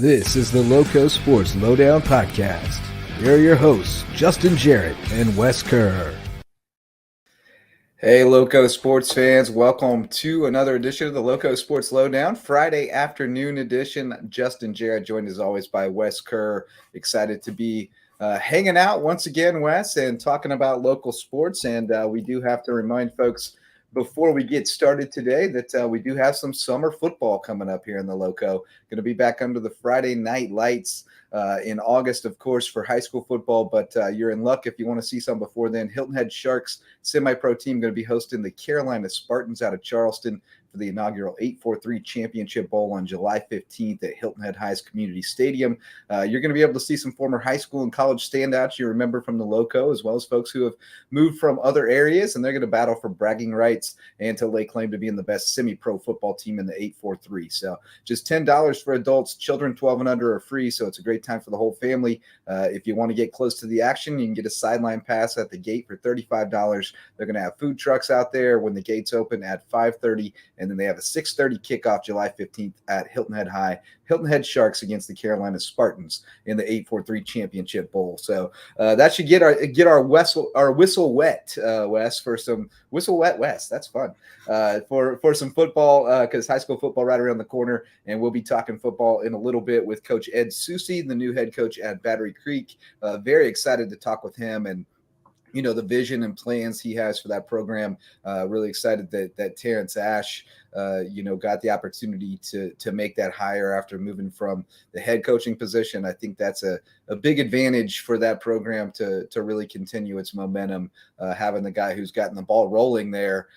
This is the LowcoSports Lowdown podcast. Here are your hosts, Justin Jarrett and Wes Kerr. Hey, Lowco sports fans. Welcome to another edition of the Lowco Sports Lowdown, Friday afternoon edition. Justin Jarrett, joined as always by Wes Kerr. Excited to be hanging out once again, Wes, and talking about local sports. And we do have to remind folks before we get started today that we do have some summer football coming up here in the Lowco. Going to be back under the Friday night lights in August, of course, for high school football, but you're in luck if you want to see some before then. Hilton Head Sharks semi-pro team going to be hosting the Carolina Spartans out of Charleston for the inaugural 8-4-3 Championship Bowl on July 15th at Hilton Head High's Community Stadium. You're going to be able to see some former high school and college standouts you remember from the Lowco, as well as folks who have moved from other areas, and they're going to battle for bragging rights and to lay claim to being the best semi-pro football team in the 8-4-3. So just $10 for adults. Children 12 and under are free, so it's a great time for the whole family. If you want to get close to the action, you can get a sideline pass at the gate for $35. They're going to have food trucks out there when the gates open at 5:30, and then they have a 6:30 kickoff July 15th at Hilton Head High. Hilton Head Sharks against the Carolina Spartans in the 8-4-3 Championship Bowl. So that should get our whistle wet, Wes, for some whistle wet Wes. That's fun for some football because high school football right around the corner, and we'll be talking football in a little bit with Coach Ed Susi, the new head coach at Battery Creek. Very excited to talk with him and the vision and plans he has for that program. Really excited that Terrence Ash, got the opportunity to make that hire after moving from the head coaching position. I think that's a big advantage for that program to really continue its momentum. Having the guy who's gotten the ball rolling there,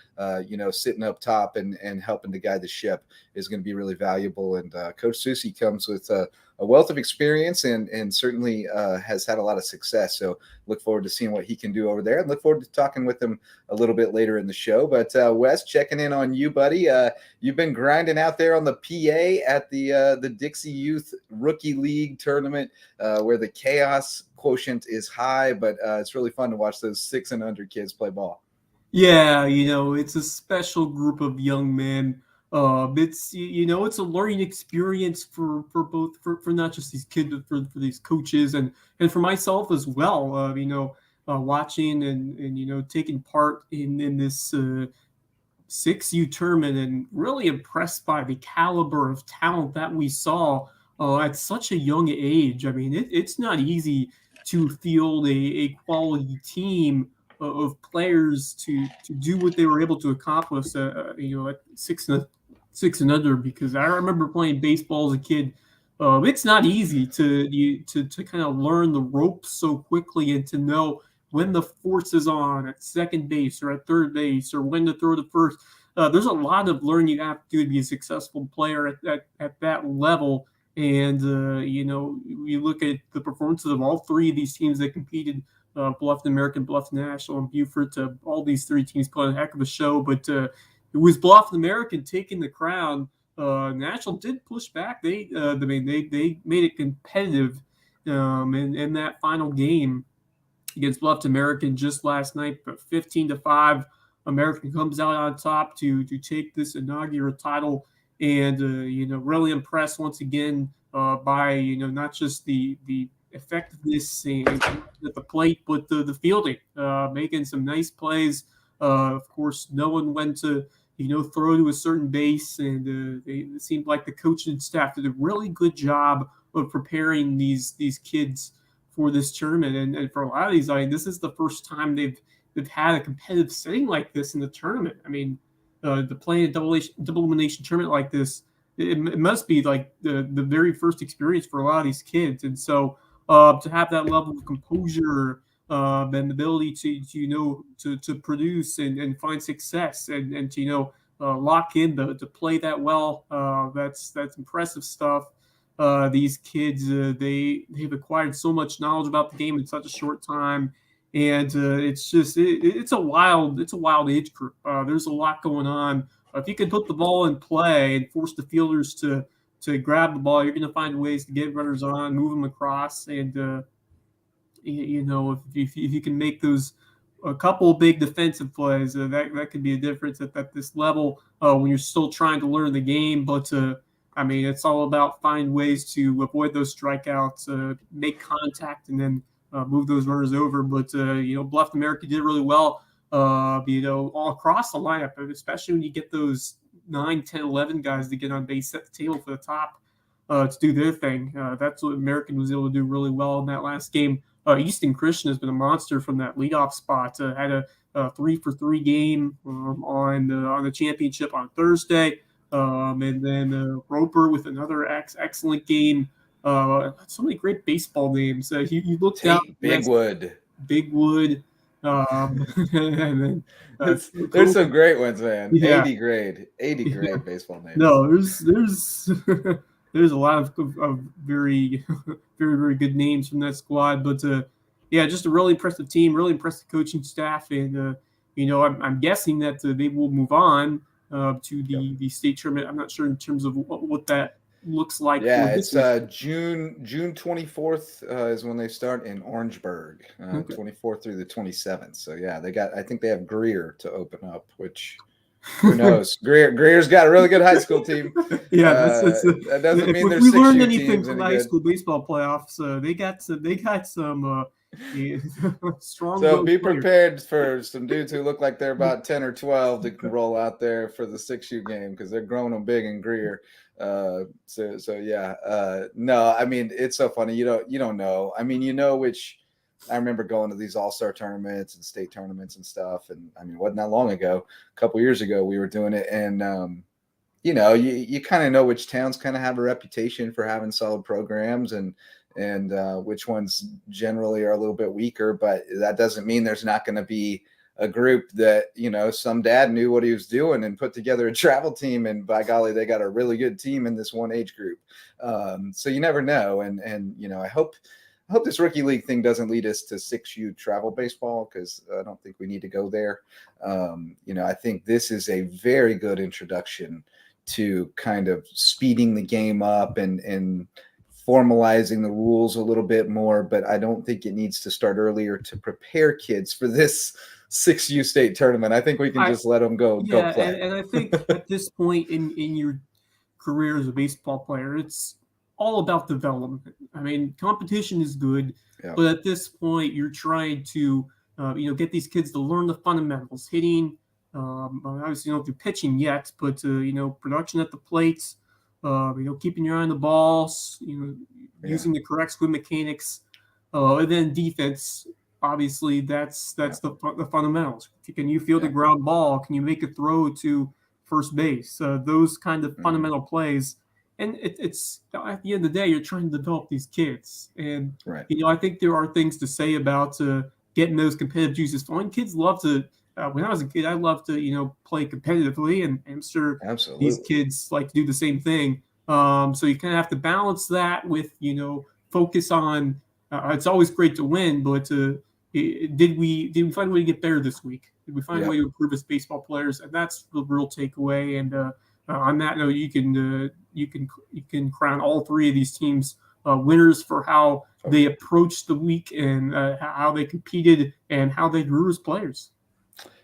sitting up top and helping to guide the ship is going to be really valuable. And Coach Susi comes with a wealth of experience and certainly has had a lot of success. So look forward to seeing what he can do over there, and look forward to talking with him a little bit later in the show. But Wes, checking in on you, buddy. You've been grinding out there on the PA at the Dixie Youth Rookie League tournament where the chaos quotient is high, but it's really fun to watch those 6 and under kids play ball. Yeah, it's a special group of young men. It's it's a learning experience for both for not just these kids, but for these coaches and for myself as well. Watching and taking part in this 6U tournament, and really impressed by the caliber of talent that we saw at such a young age. I mean, it's not easy to field a quality team of players to do what they were able to accomplish. At 6 and under, because I remember playing baseball as a kid. It's not easy to kind of learn the ropes so quickly and to know when the force is on at second base or at third base or when to throw to first. There's a lot of learning you have to do to be a successful player at that level. And, you look at the performances of all three of these teams that competed, Bluffton American, Bluffton National, and Beaufort. All these three teams put on a heck of a show, but it was Bluffton American taking the crown. National did push back. They made it competitive in that final game against Bluffton American just last night, but 15-5. American comes out on top to take this inaugural title, and really impressed once again by not just the effectiveness at the plate, but the fielding, making some nice plays. Of course, knowing when to throw to a certain base, and it seemed like the coaching staff did a really good job of preparing these kids for this tournament. And for a lot of these, this is the first time they've had a competitive setting like this in the tournament. I mean, to play a double elimination tournament like this, it must be like the very first experience for a lot of these kids. And so to have that level of composure and the ability to produce and find success and to lock in to play that well, that's impressive stuff. These kids, they've acquired so much knowledge about the game in such a short time, and it's a wild age group. There's a lot going on. If you can put the ball in play and force the fielders to grab the ball, you're going to find ways to get runners on, move them across, and if you can make those a couple of big defensive plays, that could be a difference at this level when you're still trying to learn the game. But I mean, it's all about find ways to avoid those strikeouts, make contact, and then move those runners over. But Bluff America did really well, all across the lineup, especially when you get those 9, 10, 11 guys to get on base, set the table for the top to do their thing. That's what American was able to do really well in that last game. Easton Christian has been a monster from that leadoff spot. Had a 3-for-3 game on the championship on Thursday. And then Roper with another excellent game. So many great baseball names. You looked out. Bigwood. And then there's some great ones, man. Yeah. 80 grade baseball names. No, there's there's a lot of very very very good names from that squad. But just a really impressive team, really impressive coaching staff, and I'm guessing that they will move on to the state tournament. I'm not sure in terms of what that looks like. Yeah, it's June 24th is when they start in Orangeburg, 24th through the 27th. So yeah, I think they have Greer to open up, which who knows? Greer's got a really good high school team. Yeah, that doesn't mean if we learned anything from the high school baseball playoffs, they got some strong. So be prepared for some dudes who look like they're about 10 or 12 to roll out there for the 6U game because they're growing them big in Greer. No, I mean, it's so funny. You don't know. I mean, which I remember going to these all-star tournaments and state tournaments and stuff. And I mean, it wasn't that long ago, a couple years ago, we were doing it. And, you kind of know which towns kind of have a reputation for having solid programs and which ones generally are a little bit weaker, but that doesn't mean there's not going to be a group that, some dad knew what he was doing and put together a travel team. And by golly, they got a really good team in this one age group. So you never know. And I hope this rookie league thing doesn't lead us to 6U travel baseball, because I don't think we need to go there. I think this is a very good introduction to kind of speeding the game up and formalizing the rules a little bit more, but I don't think it needs to start earlier to prepare kids for this 6U state tournament. I think we can just let them go play. And I think at this point in your career as a baseball player, it's all about development. I mean, competition is good, but at this point, you're trying to get these kids to learn the fundamentals, hitting. Obviously, you don't do pitching yet, but production at the plates. Keeping your eye on the balls, using the correct swing mechanics, and then defense. Obviously, that's the fundamentals. Can you field a ground ball? Can you make a throw to first base? Those kind of fundamental plays. And it's at the end of the day, you're trying to develop these kids. And I think there are things to say about getting those competitive juices flowing. Kids love to. When I was a kid, I loved to, play competitively, and I'm sure these kids like to do the same thing. So you kind of have to balance that with, focus on. It's always great to win, but did we find a way to get better this week? Did we find a way to improve as baseball players? And that's the real takeaway. And on that note, you can crown all three of these teams winners for how they approached the week and how they competed and how they grew as players.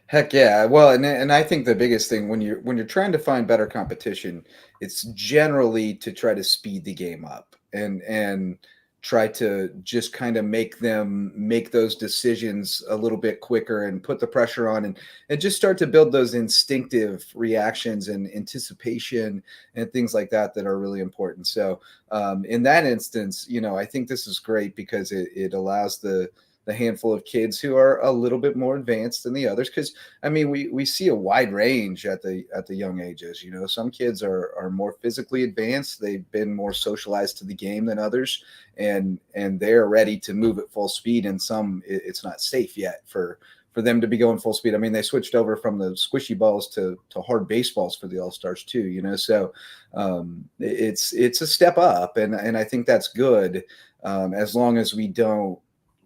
Heck yeah. Well, and I think the biggest thing when you're trying to find better competition, it's generally to try to speed the game up and try to just kind of make them make those decisions a little bit quicker and put the pressure on and just start to build those instinctive reactions and anticipation and things like that are really important. So in that instance, I think this is great because it allows the handful of kids who are a little bit more advanced than the others. Because I mean, we see a wide range at the young ages. Some kids are more physically advanced. They've been more socialized to the game than others, and they're ready to move at full speed. And some it's not safe yet for them to be going full speed. I mean, they switched over from the squishy balls to hard baseballs for the All-Stars too. So it's a step up, and I think that's good as long as we don't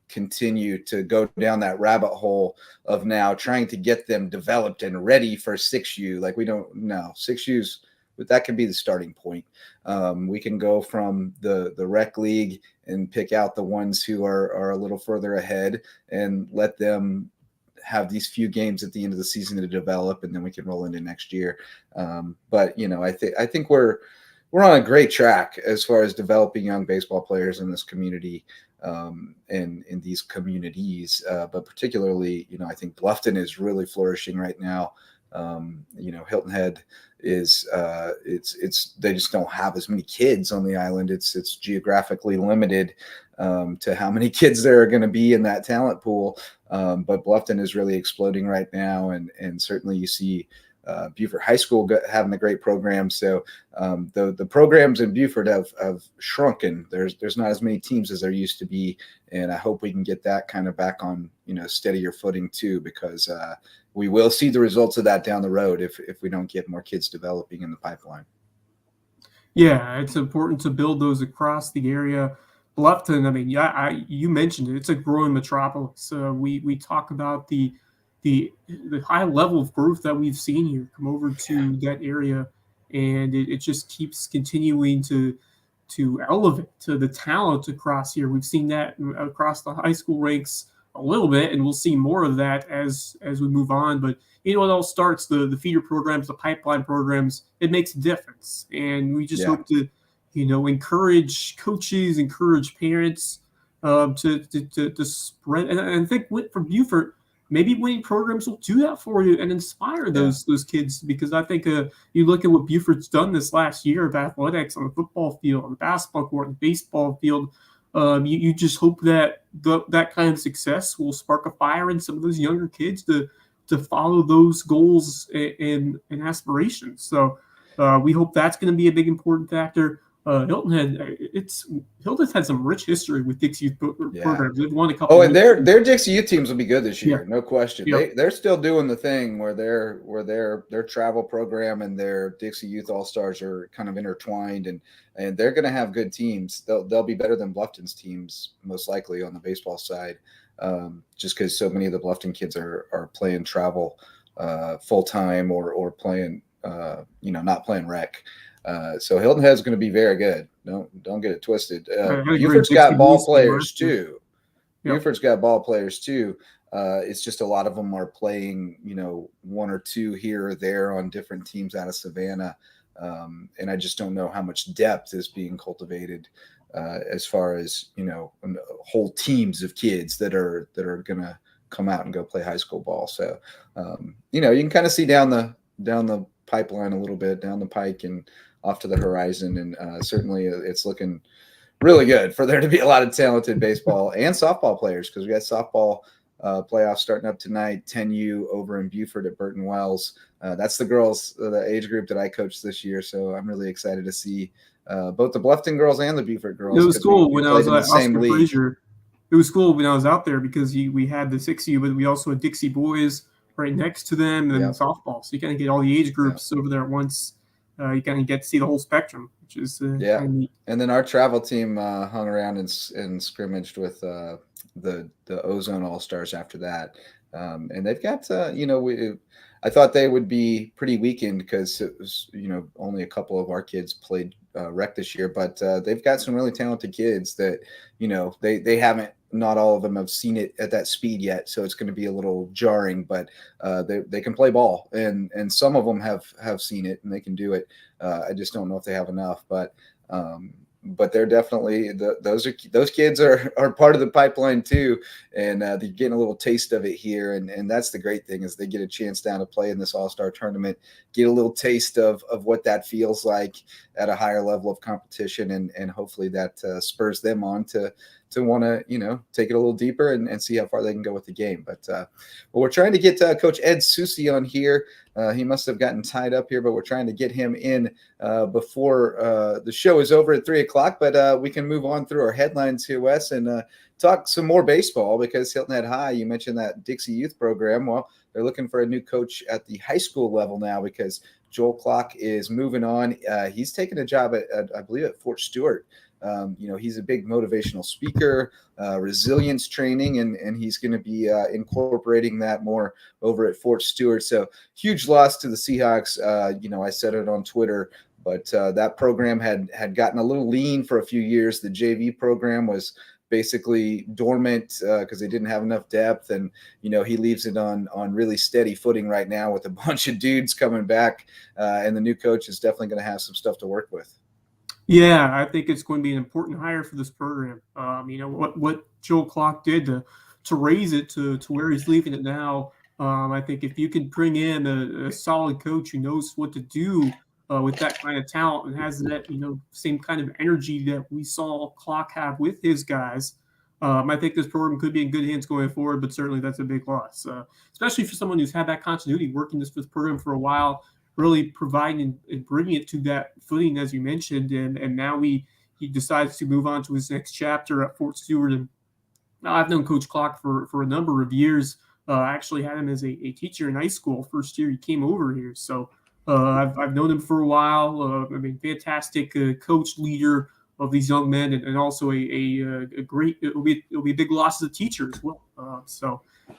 continue to go down that rabbit hole of now trying to get them developed and ready for 6U. Like we don't know 6U's, but that can be the starting point. We can go from the rec league and pick out the ones who are a little further ahead and let them have these few games at the end of the season to develop, and then we can roll into next year. But I think we're we're on a great track as far as developing young baseball players in this community. And in these communities, but particularly, I think Bluffton is really flourishing right now. Hilton Head is they just don't have as many kids on the island. It's geographically limited to how many kids there are going to be in that talent pool. But Bluffton is really exploding right now, and certainly you see Beaufort High School having a great program. So the programs in Beaufort have shrunken. There's not as many teams as there used to be, and I hope we can get that kind of back on steadier footing too, because we will see the results of that down the road if we don't get more kids developing in the pipeline. Yeah, it's important to build those across the area. Bluffton, I mean, you mentioned it. It's a growing metropolis. We talk about the high level of growth that we've seen here come over to that area, and it just keeps continuing to elevate to the talent across here. We've seen that across the high school ranks a little bit, and we'll see more of that as we move on. But it all starts the feeder programs, the pipeline programs. It makes a difference, and we just hope to encourage coaches, encourage parents to spread. And I think for Beaufort, maybe winning programs will do that for you and inspire those kids, because I think you look at what Beaufort's done this last year of athletics on the football field, on the basketball court, on the baseball field. You just hope that that kind of success will spark a fire in some of those younger kids to follow those goals and aspirations. So we hope that's going to be a big important factor. Hilton Hilton's had some rich history with Dixie Youth programs. They've won a couple. Oh, and their Dixie Youth teams will be good this year, no question. Yeah. They're still doing the thing where their travel program and their Dixie Youth All-Stars are kind of intertwined, and they're going to have good teams. They'll be better than Bluffton's teams most likely on the baseball side, just because so many of the Bluffton kids are playing travel full time or playing not playing rec. So Hilton Head's going to be very good. Don't get it twisted. Beaufort's got ball players too. Beaufort's got ball players too. It's just a lot of them are playing, one or two here or there on different teams out of Savannah. And I just don't know how much depth is being cultivated as far as, whole teams of kids that are going to come out and go play high school ball. So, you can kind of see down the pipeline a little bit, down the pike and off to the horizon. And certainly it's looking really good for there to be a lot of talented baseball and softball players, because we got softball playoffs starting up tonight. 10U over in Beaufort at Burton Wells. That's the girls, the age group that I coached this year. So I'm really excited to see both the Bluffton girls and the Beaufort girls. It was cool when I was at Oscar Frazier. It was cool when I was out there because we had the 6U, but we also had Dixie boys right next to them, and softball. So you kind of get all the age groups over there at once. You kind of get to see the whole spectrum, which is kind of neat. And then our travel team hung around and scrimmaged with the Ozone All-Stars after that. And they've got, I thought they would be pretty weakened because it was, only a couple of our kids played rec this year, but they've got some really talented kids that, they haven't, not all of them have seen it at that speed yet. So it's going to be a little jarring, but they can play ball, and some of them have seen it and they can do it. I just don't know if they have enough, but they're definitely those kids are part of the pipeline too, and they're getting a little taste of it here, and that's the great thing, is they get a chance down to play in this all-star tournament, get a little taste of what that feels like at a higher level of competition, and hopefully that spurs them on to want to take it a little deeper and see how far they can go with the game. But we're trying to get Coach Ed Susi on here. He must have gotten tied up here, but we're trying to get him in before the show is over at 3:00. But we can move on through our headlines here, Wes, and talk some more baseball, because Hilton Head High, you mentioned that Dixie Youth program. Well, they're looking for a new coach at the high school level now, because Joel Clock is moving on. He's taken a job at I believe at Fort Stewart. He's a big motivational speaker, resilience training, and he's going to be incorporating that more over at Fort Stewart. So huge loss to the Seahawks. I said it on Twitter, but that program had gotten a little lean for a few years. The JV program was basically dormant because they didn't have enough depth, and he leaves it on really steady footing right now with a bunch of dudes coming back, and the new coach is definitely going to have some stuff to work with. Yeah, I think it's going to be an important hire for this program. What Joe Clark did to raise it to where he's leaving it now. I think if you can bring in a solid coach who knows what to do with that kind of talent and has that same kind of energy that we saw Clark have with his guys, I think this program could be in good hands going forward. But certainly that's a big loss, especially for someone who's had that continuity working this program for a while, really providing and bringing it to that footing, as you mentioned. And now he decides to move on to his next chapter at Fort Stewart. And I've known Coach Clark for a number of years. I actually had him as a teacher in high school. First year he came over here. So I've known him for a while. Fantastic coach, leader of these young men, and also a great. It'll be a big loss as a teacher as well.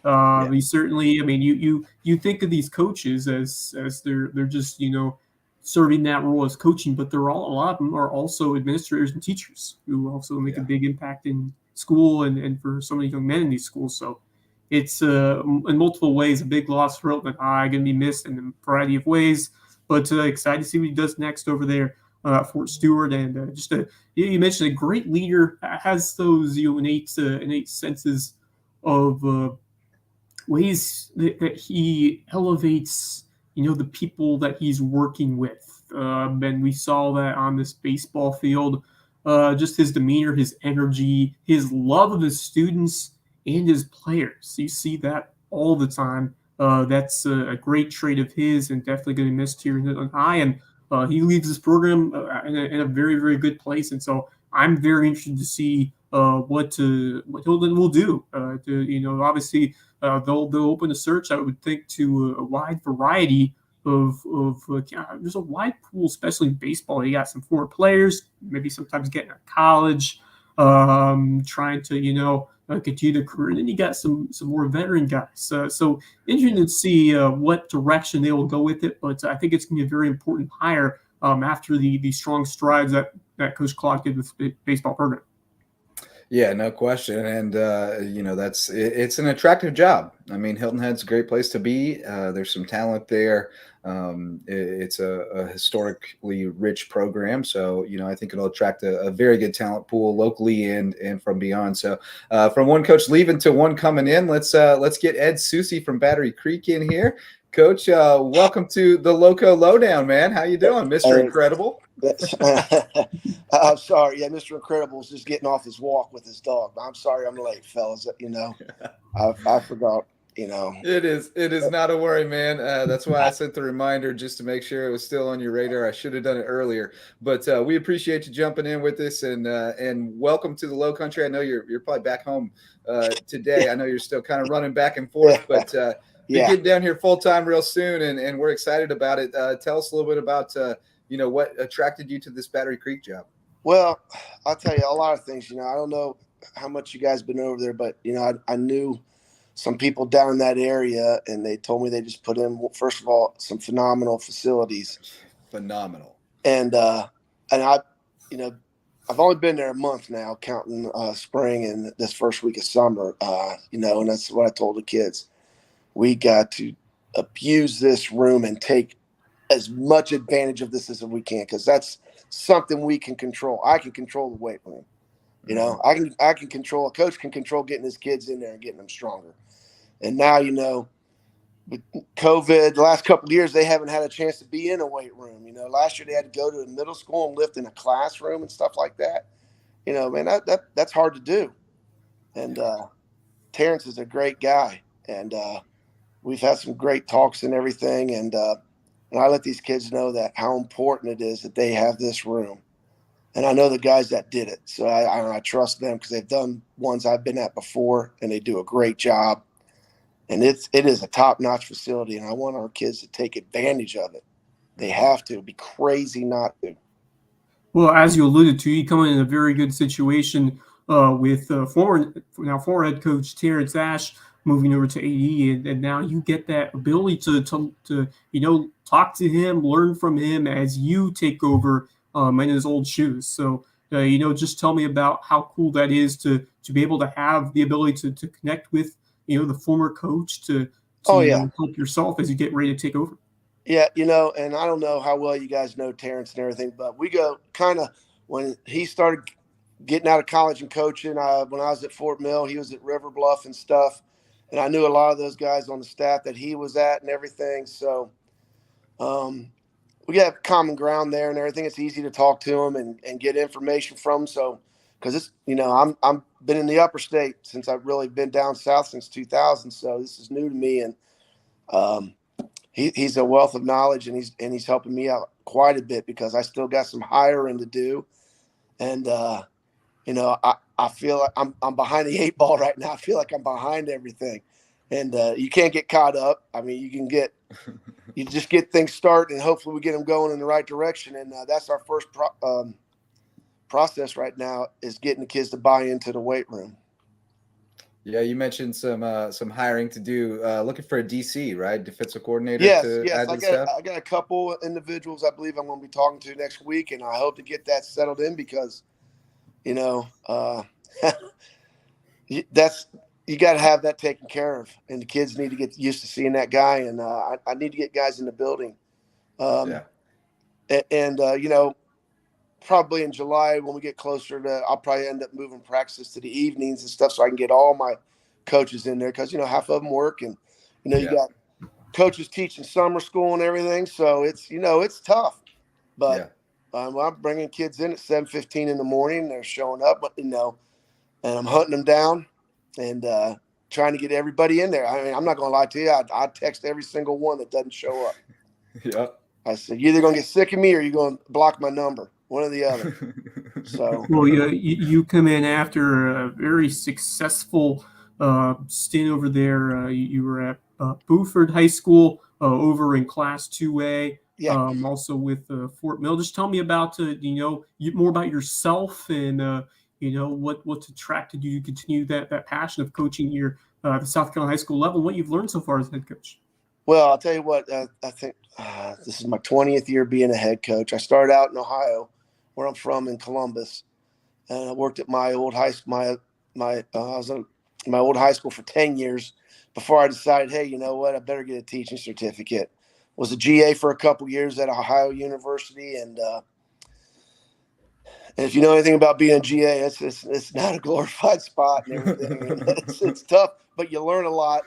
Yeah. He certainly. I mean, you think of these coaches as they're just serving that role as coaching, but a lot of them are also administrators and teachers who also make a big impact in school and for so many young men in these schools. So it's in multiple ways a big loss for Hilton High, going to be missed in a variety of ways, but excited to see what he does next over there at Fort Stewart. And you mentioned a great leader, has those innate senses of ways that he elevates the people that he's working with, and we saw that on this baseball field. Just his demeanor, his energy, his love of his students and his players. You see that all the time. That's a great trait of his, and definitely going to be missed here in Hilton High. And he leaves this program in a very, very good place. And so I'm very interested to see what Hilton will do. Obviously they'll open a search, I would think, to a wide variety of there's a wide pool, especially in baseball. You got some former players, maybe sometimes getting out of college, trying to continue their career. And then you got some more veteran guys. So interesting to see what direction they will go with it. But I think it's going to be a very important hire after the strong strides that Coach Clark did with the baseball program. Yeah, no question. And, it's an attractive job. I mean, Hilton Head's a great place to be. There's some talent there. It's a historically rich program. So, I think it'll attract a very good talent pool locally and from beyond. So from one coach leaving to one coming in, let's get Ed Susi from Battery Creek in here. Coach, welcome to the Lowco Lowdown, man. How you doing, Mr. Incredible? I'm sorry. Yeah, Mr. Incredible is just getting off his walk with his dog. I'm sorry I'm late, fellas. I forgot. It is not a worry, man. That's why I sent the reminder, just to make sure it was still on your radar. I should have done it earlier, but we appreciate you jumping in with us, and welcome to the Low Country. I know you're probably back home today. I know you're still kind of running back and forth, but be getting down here full time real soon, and we're excited about it. Tell us a little bit about what attracted you to this Battery Creek job. Well, I'll tell you a lot of things. I don't know how much you guys been over there, but I knew some people down in that area, and they told me they just put in, first of all, some phenomenal facilities. Phenomenal. And I've only been there a month now, counting spring and this first week of summer. And that's what I told the kids. We got to abuse this room and take as much advantage of this as we can, because that's something we can control. I can control the weight room. I can control, a coach can control getting his kids in there and getting them stronger. And now, with COVID, the last couple of years, they haven't had a chance to be in a weight room. Last year they had to go to a middle school and lift in a classroom and stuff like that. Man, that's hard to do. And Terrence is a great guy, and we've had some great talks and everything. And I let these kids know that how important it is that they have this room. And I know the guys that did it. So I trust them, because they've done ones I've been at before, and they do a great job. And it is a top-notch facility, and I want our kids to take advantage of it. They have to. It'd be crazy not to. Well, as you alluded to, you come in a very good situation with former head coach Terrence Ash moving over to AD, and now you get that ability to talk to him, learn from him as you take over in his old shoes. So just tell me about how cool that is to be able to have the ability to connect with the former coach to help yourself as you get ready to take over. Yeah, and I don't know how well you guys know Terrence and everything, but we go kind of when he started getting out of college and coaching, when I was at Fort Mill, he was at River Bluff and stuff. And I knew a lot of those guys on the staff that he was at and everything. So we got common ground there and everything. It's easy to talk to them and get information from them. So, because it's, I'm been in the upper state since I've really been down south since 2000. So this is new to me. And he's a wealth of knowledge, and he's helping me out quite a bit because I still got some hiring to do. And, I feel like I'm behind the 8 ball right now. I feel like I'm behind everything, and you can't get caught up. I mean, you just get things started, and hopefully we get them going in the right direction. And that's our first process right now, is getting the kids to buy into the weight room. Yeah, you mentioned some hiring to do. Looking for a DC, right? Defensive coordinator. Yes. Add to the staff? I got a couple individuals I believe I'm going to be talking to next week, and I hope to get that settled in because, you got to have that taken care of, and the kids need to get used to seeing that guy. And I need to get guys in the building. Probably in July when we get closer to, I'll probably end up moving practices to the evenings and stuff so I can get all my coaches in there because, half of them work, and, you got coaches teaching summer school and everything. So it's tough, but I'm bringing kids in at 7:15 in the morning. They're showing up, and I'm hunting them down and trying to get everybody in there. I mean, I'm not going to lie to you. I text every single one that doesn't show up. Yeah. I said, you're either going to get sick of me or you're going to block my number. One or the other. So, well, you come in after a very successful stint over there. You were at Buford High School over in Class 2A. Yeah. Also with Fort Mill. Just tell me about more about yourself and what's attracted you to continue that passion of coaching here at the South Carolina high school level. What you've learned so far as head coach. Well, I'll tell you what. I think this is my 20th year being a head coach. I started out in Ohio, where I'm from, in Columbus, and I worked at my old high school. I was at my old high school for 10 years before I decided, hey, you know what? I better get a teaching certificate. Was a GA for a couple years at Ohio University, and if you know anything about being a GA, it's not a glorified spot and everything. it's tough, but you learn a lot.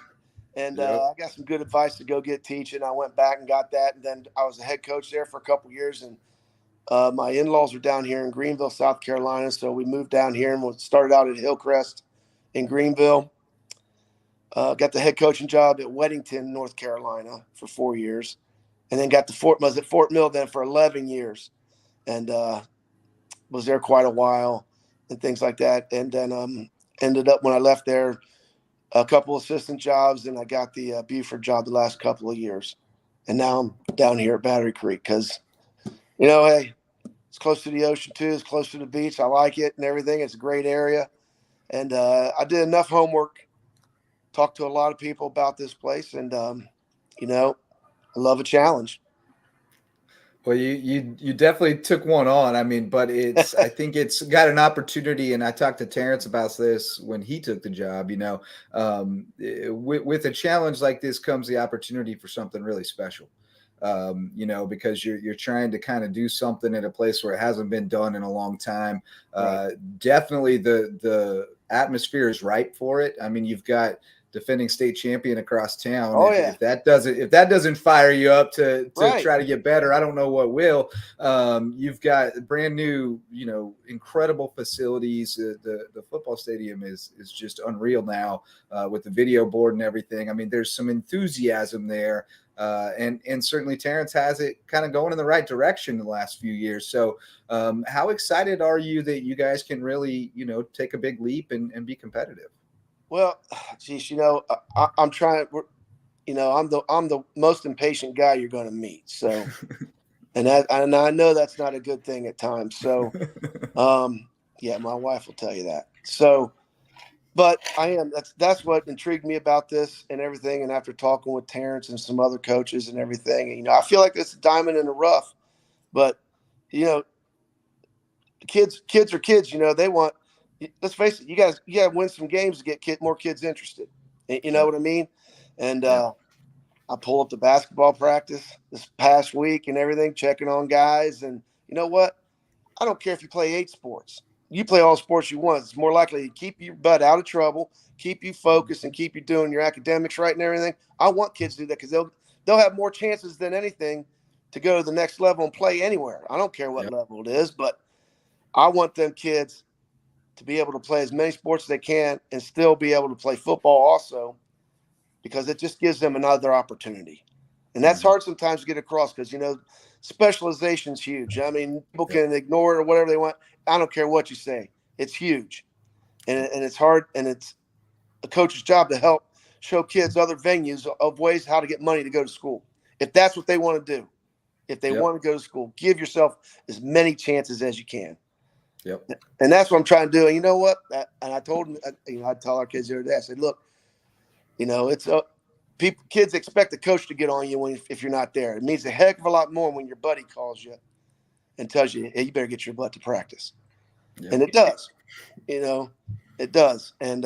And I got some good advice to go get teaching. I went back and got that. And then I was a head coach there for a couple years. And my in-laws are down here in Greenville, South Carolina. So we moved down here and started out at Hillcrest in Greenville. Got the head coaching job at Weddington, North Carolina for 4 years. And then was at Fort Mill then for 11 years. And was there quite a while and things like that. And then ended up when I left there, a couple assistant jobs, and I got the Buford job the last couple of years. And now I'm down here at Battery Creek because, hey, it's close to the ocean too. It's close to the beach. I like it and everything. It's a great area. And I did enough homework, talked to a lot of people about this place, and, I love a challenge. Well, you definitely took one on. I mean, but I think it's got an opportunity, and I talked to Terrence about this when he took the job. With a challenge like this comes the opportunity for something really special. Because you're trying to kind of do something in a place where it hasn't been done in a long time. Right. Definitely the atmosphere is ripe for it. I mean, you've got defending state champion across town. Oh, if that doesn't fire you up to Right. try to get better, I don't know what will. You've got brand new, incredible facilities. The football stadium is just unreal now with the video board and everything. I mean, there's some enthusiasm there. And certainly Terrence has it kind of going in the right direction the last few years. So how excited are you that you guys can really, take a big leap and be competitive? Well, geez, I'm trying. I'm the most impatient guy you're going to meet. So, and I know that's not a good thing at times. So, yeah, my wife will tell you that. So, but I am. That's what intrigued me about this and everything. And after talking with Terrence and some other coaches and everything, I feel like it's a diamond in the rough. But kids are kids. They want. Let's face it, you got to win some games to get more kids interested. You know what I mean? And I pull up the basketball practice this past week and everything, checking on guys. And you know what? I don't care if you play 8 sports. You play all sports you want. It's more likely to keep your butt out of trouble, keep you focused, and keep you doing your academics right and everything. I want kids to do that because they'll have more chances than anything to go to the next level and play anywhere. I don't care what level it is, but I want them kids to be able to play as many sports as they can and still be able to play football also, because it just gives them another opportunity. And that's hard sometimes to get across because, specialization is huge. I mean, people can ignore it or whatever they want. I don't care what you say. It's huge. And it's hard, and it's a coach's job to help show kids other venues of ways how to get money to go to school. If that's what they want to do, if they want to go to school, give yourself as many chances as you can. Yep. And that's what I'm trying to do. And you know what? And I told them, I tell our kids the other day, I said, look, it's kids expect the coach to get on you if you're not there. It means a heck of a lot more when your buddy calls you and tells you, hey, you better get your butt to practice. Yep. And it does. It does. And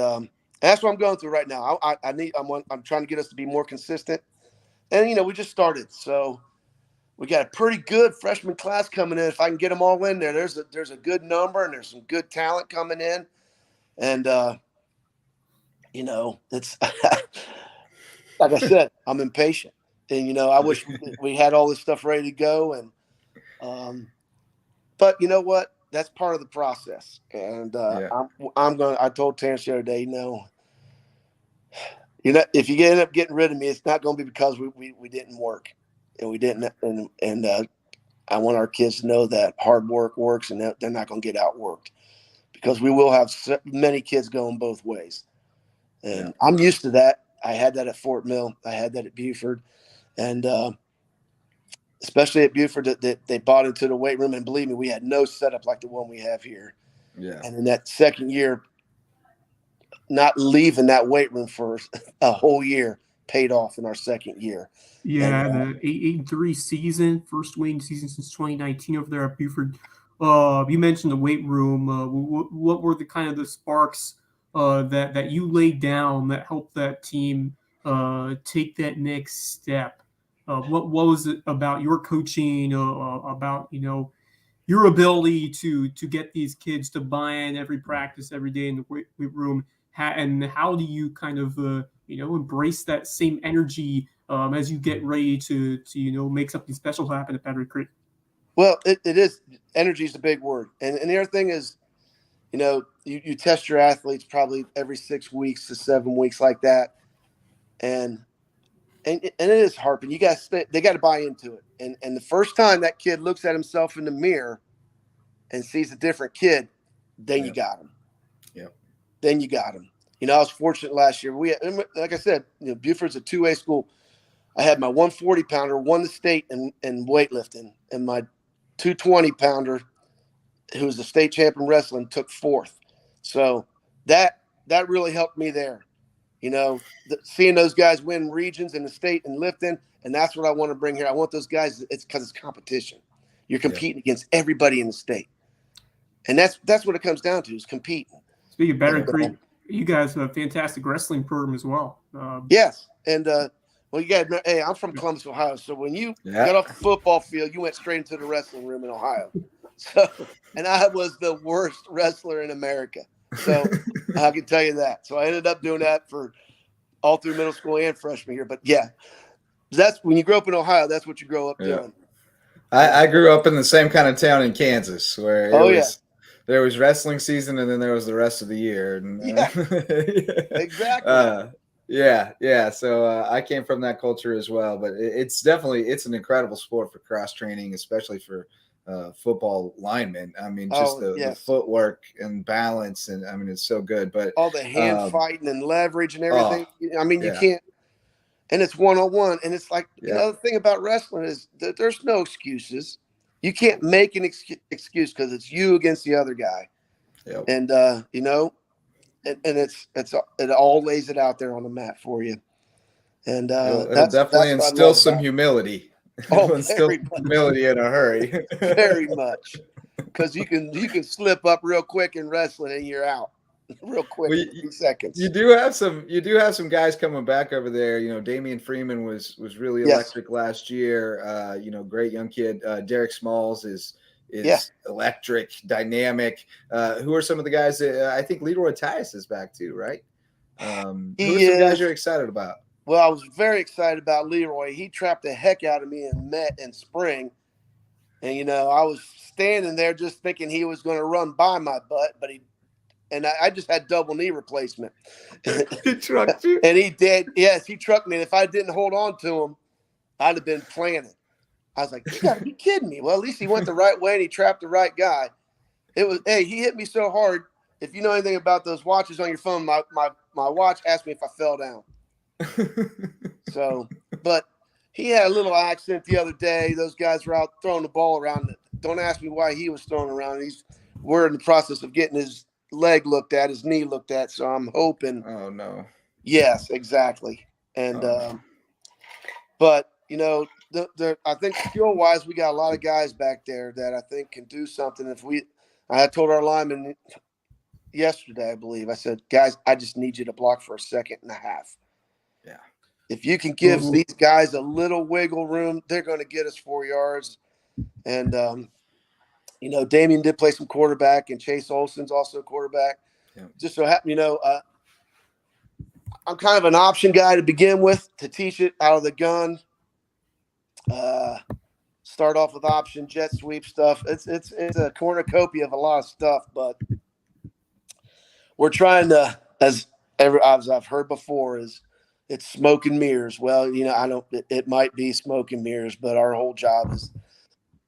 that's what I'm going through right now. I'm trying to get us to be more consistent. And, we just started. So we got a pretty good freshman class coming in. If I can get them all in there, there's a good number, and there's some good talent coming in. And, it's like I said, I'm impatient, and I wish we had all this stuff ready to go. And but you know what? That's part of the process. And I told Terrence the other day, if you end up getting rid of me, it's not going to be because we didn't work, and we didn't. And I want our kids to know that hard work works, and that they're not going to get outworked, because we will have many kids going both ways. And I'm used to that. I had that at Fort Mill. I had that at Buford. And especially at Buford, that they bought into the weight room. And believe me, we had no setup like the one we have here. Yeah. And in that second year, not leaving that weight room for a whole year paid off in our second year. Yeah, and, the 8-3 season, first winning season since 2019 over there at Buford. You mentioned the weight room. What were the sparks that you laid down that helped that team take that next step? What was it about your coaching, about your ability to get these kids to buy in every practice, every day in the weight room, and how do you embrace that same energy as you get ready to make something special happen at Battery Creek? Well, it is. Energy is the big word, and the other thing is, you test your athletes probably every 6 weeks to 7 weeks like that. And it is hard, but they got to buy into it. And the first time that kid looks at himself in the mirror and sees a different kid, then you got him. Yep. Then you got him. I was fortunate last year. Like I said, Buford's a 2A school. I had my 140 pounder won the state in weightlifting, and my 220 pounder, who was the state champion wrestling, took 4th. So that really helped me there. Seeing those guys win regions in the state and lifting, and that's what I want to bring here. I want those guys. It's because it's competition. You're competing against everybody in the state, and that's what it comes down to, is competing. Speaking of Battery Creek, you guys have a fantastic wrestling program as well. Yes, and well, you guys, hey, I'm from Columbus, Ohio, so when you got off the football field, you went straight into the wrestling room in Ohio. So, and I was the worst wrestler in America. So I can tell you that. So I ended up doing that for all through middle school and freshman year. But yeah, that's when you grow up in Ohio, that's what you grow up doing. I grew up in the same kind of town in Kansas where there was wrestling season, and then there was the rest of the year. And, exactly. Yeah. So I came from that culture as well, but it's an incredible sport for cross training, especially for football linemen. I mean, just the footwork and balance, and I mean, it's so good. But all the hand fighting and leverage and everything. I mean, you can't. And it's one-on-one. And it's like another thing about wrestling is that there's no excuses. You can't make an excuse because it's you against the other guy. Yep. And it all lays it out there on the mat for you. And it'll definitely instill some humility. Instill humility in a hurry. Very much, because you can slip up real quick in wrestling and you're out real quick in 3 seconds. You do have some guys coming back over there. Damian Freeman was really electric last year. Great young kid. Derek Smalls is is electric, dynamic. Who are some of the guys that I think Leroy Tyus is back too, right? Who are some guys you're excited about? Well, I was very excited about Leroy. He trapped the heck out of me in spring. And, I was standing there just thinking he was going to run by my butt, but I just had double knee replacement. He trucked you? And he did. Yes, he trucked me. And if I didn't hold on to him, I'd have been planted. I was like, you got to be kidding me. Well, at least he went the right way and he trapped the right guy. He hit me so hard. If you know anything about those watches on your phone, my watch asked me if I fell down. So, but he had a little accident the other day. Those guys were out throwing the ball around. Don't ask me why he was throwing around. We're in the process of getting his leg looked at, his knee looked at. So I'm hoping. Oh no. Yes, exactly. And but I think skill wise, we got a lot of guys back there that I think can do something. I told our linemen yesterday, I believe, I said, guys, I just need you to block for a second and a half. Yeah. If you can give these guys a little wiggle room, they're going to get us 4 yards. And, Damian did play some quarterback, and Chase Olsen's also a quarterback. Yeah. Just so happen, I'm kind of an option guy to begin with, to teach it out of the gun. Start off with option, jet sweep stuff. It's a cornucopia of a lot of stuff, but we're trying to, as I've heard before, it's smoke and mirrors. Well, it might be smoke and mirrors, but our whole job is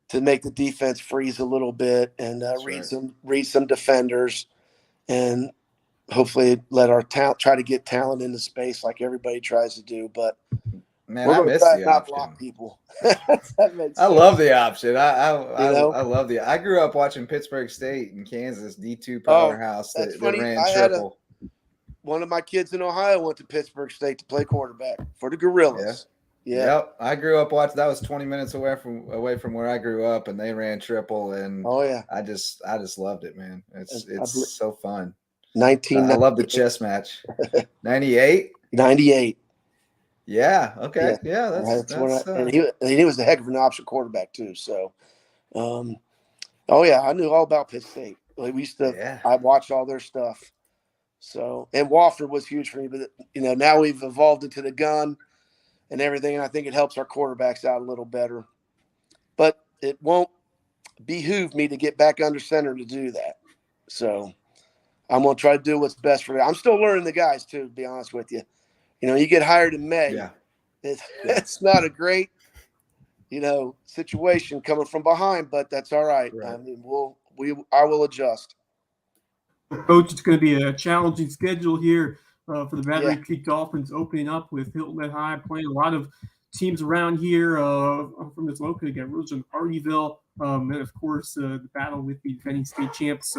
to make the defense freeze a little bit and read some defenders, and hopefully let our talent try to get talent into space like everybody tries to do. But man, we're I going to miss try the to not option. block people. I love the option. I love I grew up watching Pittsburgh State and Kansas D2 powerhouse that ran triple. One of my kids in Ohio went to Pittsburgh State to play quarterback for the Gorillas. Yeah. Yep. I grew up watching. That was 20 minutes away from where I grew up, and they ran triple. And I just loved it, man. It's so fun. I love the chess match. 98. 98. Yeah. Okay. Yeah. That's and he was the heck of an option quarterback too. So, I knew all about Pitt State. Like, we used to. I watched all their stuff. So, and Wofford was huge for me, but now we've evolved into the gun and everything, and I think it helps our quarterbacks out a little better. But it won't behoove me to get back under center to do that. So I'm going to try to do what's best for me. I'm still learning the guys too, to be honest with you. You get hired in May. Yeah. It's not a great, situation coming from behind, but that's all right. I mean, I will adjust. Coach, it's going to be a challenging schedule here for the Battery Creek Dolphins, opening up with Hilton Head High, playing a lot of teams around here from this local. You got Rosen, Hardyville, and of course the battle with the defending state champs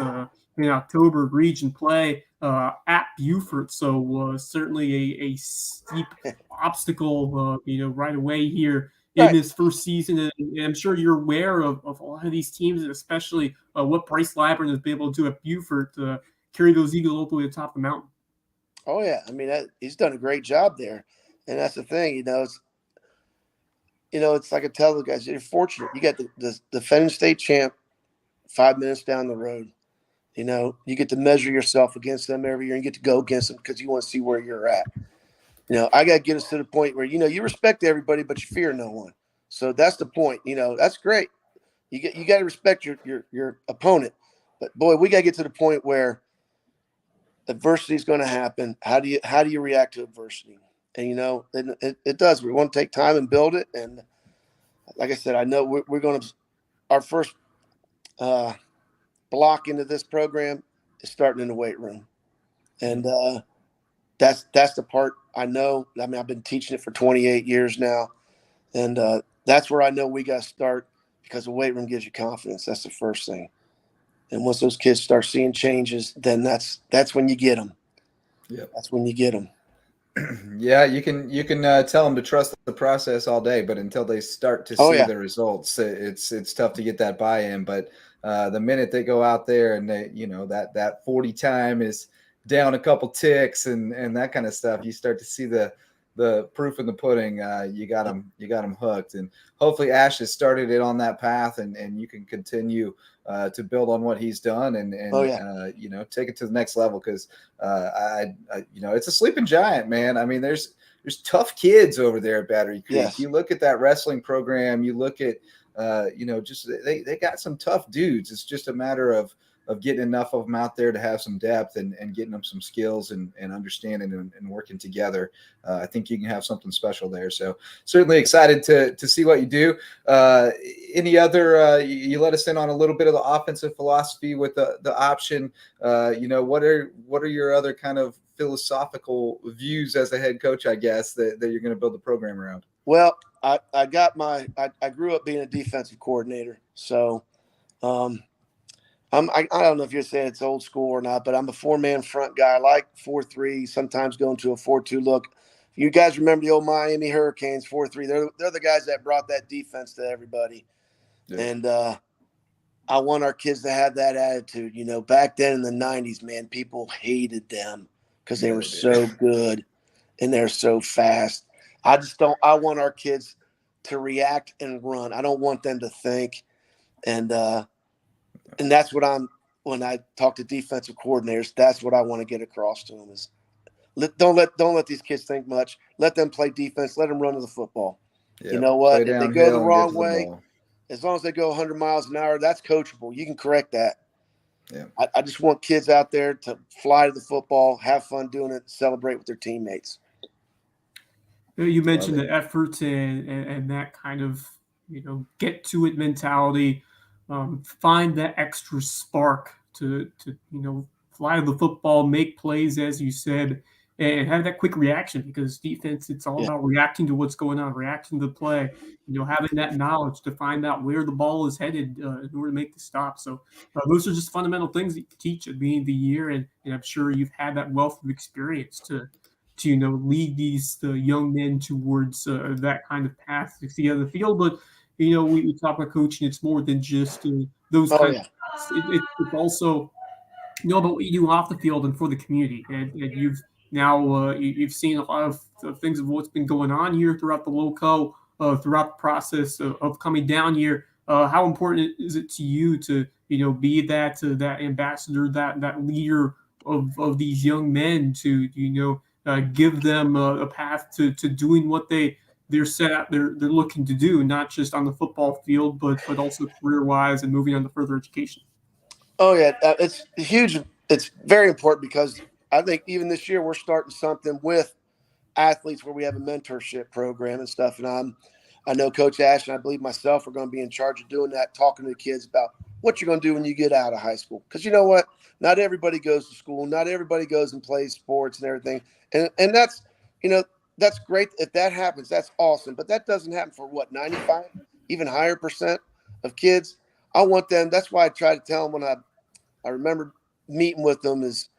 in October, region play at Beaufort. So certainly a steep obstacle, right away here in this first season. And I'm sure you're aware of a lot of these teams, and especially what Bryce Labyrinth has been able to do at Beaufort to carry those Eagles all the way to the top of the mountain. Oh, yeah. I mean, he's done a great job there. And that's the thing, it's like I tell the guys, you're fortunate. You got the defending state champ 5 minutes down the road. You get to measure yourself against them every year and you get to go against them because you want to see where you're at. I got to get us to the point where, you respect everybody, but you fear no one. So that's the point. That's great. You got to respect your opponent. But, boy, we got to get to the point where adversity is going to happen. How do you react to adversity? And, it does. We want to take time and build it. And like I said, I know we're going to – our first block into this program is starting in the weight room. And that's the part I know. I mean, I've been teaching it for 28 years now. And that's where I know we got to start, because the weight room gives you confidence. That's the first thing. And once those kids start seeing changes, then that's when you get them. Yeah, that's when you get them. Yeah, you can tell them to trust the process all day, but until they start to see the results, it's tough to get that buy-in. But the minute they go out there and they, that 40 time is down a couple ticks and that kind of stuff, you start to see the the proof in the pudding. You got them hooked, and hopefully Ash has started it on that path, and you can continue to build on what he's done, and take it to the next level, because it's a sleeping giant, man. I mean, there's tough kids over there at Battery Creek. Yes. You look at that wrestling program, you look at just they got some tough dudes. It's just a matter of getting enough of them out there to have some depth, and getting them some skills and understanding and working together. I think you can have something special there. So certainly excited to see what you do. Any other, you let us in on a little bit of the offensive philosophy with the option. What are your other kind of philosophical views as a head coach, I guess, that you're going to build the program around? Well, I grew up being a defensive coordinator. So I don't know if you're saying it's old school or not, but I'm a 4-man front guy. I like 4-3, sometimes going to a 4-2 look. You guys remember the old Miami Hurricanes 4-3? They're the guys that brought that defense to everybody. Yeah. And I want our kids to have that attitude. Back then in the 90s, man, people hated them because they were so good and they're so fast. I want our kids to react and run. I don't want them to think. And that's what when I talk to defensive coordinators, that's what I want to get across to them is don't let these kids think much. Let them play defense. Let them run to the football. Yep. You know what? If they go the wrong way, as long as they go 100 miles an hour, that's coachable. You can correct that. Yeah. I just want kids out there to fly to the football, have fun doing it, celebrate with their teammates. You mentioned the efforts and that kind of, get to it mentality. Find that extra spark to fly to the football, make plays, as you said, and have that quick reaction, because defense, it's all about reacting to what's going on, reacting to the play, having that knowledge to find out where the ball is headed in order to make the stop. So those are just fundamental things that you teach at the beginning of the year, and I'm sure you've had that wealth of experience to lead the young men towards that kind of path to see on the field. But we talk about coaching. It's more than just those kinds of paths. It's also about what you do off the field and for the community. And you've now you've seen a lot of things of what's been going on here throughout the Lowco, throughout the process of coming down here. How important is it to you to be that ambassador, that leader of these young men, to give them a path to doing what they're set out, they're looking to do, not just on the football field, but also career-wise and moving on to further education? Oh, yeah. It's huge. It's very important, because I think even this year we're starting something with athletes where we have a mentorship program and stuff. And I know Coach Ash and I believe myself are going to be in charge of doing that, talking to the kids about what you're going to do when you get out of high school. Because you know what? Not everybody goes to school. Not everybody goes and plays sports and everything. And that's, that's great. If that happens, that's awesome. But that doesn't happen for 95, even higher percent of kids. I want them. That's why I try to tell them when I remember meeting with them is,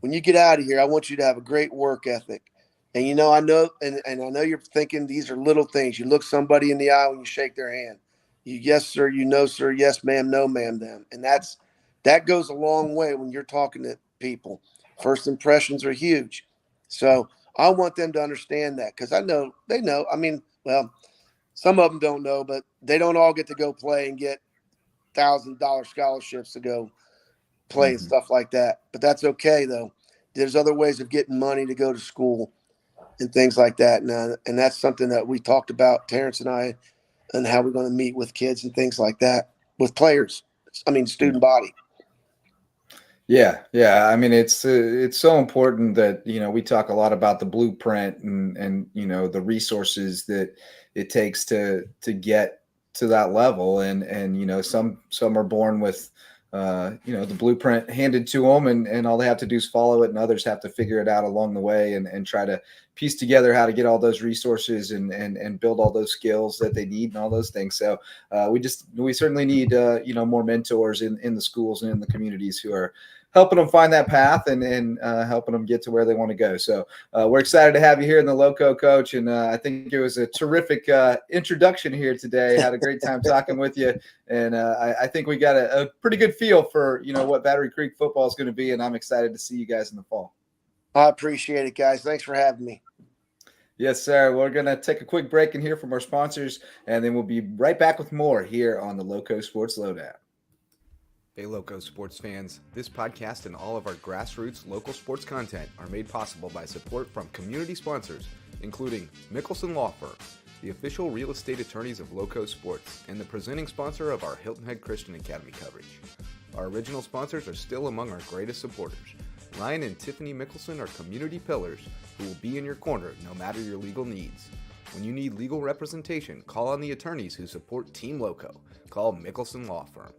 when you get out of here, I want you to have a great work ethic. And, I know, and I know you're thinking these are little things. You look somebody in the eye when you shake their hand. You, yes, sir, no, sir, yes, ma'am, no, ma'am, them. And that goes a long way when you're talking to people. First impressions are huge. So I want them to understand that, because I know they know. I mean, well, some of them don't know, but they don't all get to go play and get $1,000 scholarships to go play and stuff like that. But that's okay, though. There's other ways of getting money to go to school and things like that. And that's something that we talked about, Terrence and I, and how we're going to meet with kids and things like that with players. Student body. Yeah. I mean, it's so important that we talk a lot about the blueprint and the resources that it takes to get to that level, and some are born with the blueprint handed to them, and all they have to do is follow it, and others have to figure it out along the way and try to piece together how to get all those resources and build all those skills that they need and all those things. So we certainly need more mentors in the schools and in the communities who are helping them find that path and helping them get to where they want to go. So we're excited to have you here in the Lowco, Coach. And I think it was a terrific introduction here today. Had a great time talking with you. And I think we got a pretty good feel for, what Battery Creek football is going to be. And I'm excited to see you guys in the fall. I appreciate it, guys. Thanks for having me. Yes, sir. We're going to take a quick break and hear from our sponsors, and then we'll be right back with more here on the Lowco Sports Lowdown. Hey, Lowco sports fans. This podcast and all of our grassroots local sports content are made possible by support from community sponsors, including Mickelson Law Firm, the official real estate attorneys of Lowco Sports, and the presenting sponsor of our Hilton Head Christian Academy coverage. Our original sponsors are still among our greatest supporters. Ryan and Tiffany Mickelson are community pillars who will be in your corner no matter your legal needs. When you need legal representation, call on the attorneys who support Team Lowco. Call Mickelson Law Firm.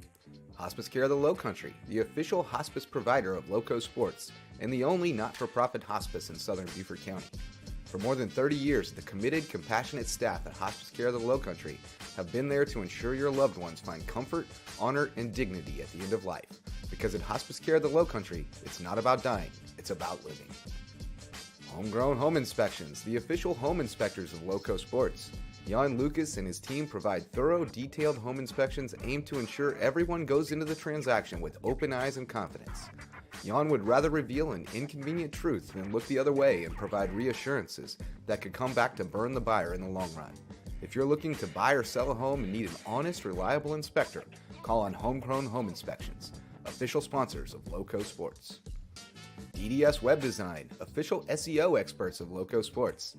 Hospice Care of the Lowcountry, the official hospice provider of Lowco Sports, and the only not-for-profit hospice in southern Beaufort County. For more than 30 years, the committed, compassionate staff at Hospice Care of the Lowcountry have been there to ensure your loved ones find comfort, honor, and dignity at the end of life. Because at Hospice Care of the Lowcountry, it's not about dying, it's about living. Homegrown Home Inspections, the official home inspectors of Lowco Sports. Jan Lucas and his team provide thorough, detailed home inspections aimed to ensure everyone goes into the transaction with open eyes and confidence. Jan would rather reveal an inconvenient truth than look the other way and provide reassurances that could come back to burn the buyer in the long run. If you're looking to buy or sell a home and need an honest, reliable inspector, call on Homegrown Home Inspections, official sponsors of Lowco Sports. DDS Web Design, official SEO experts of Lowco Sports.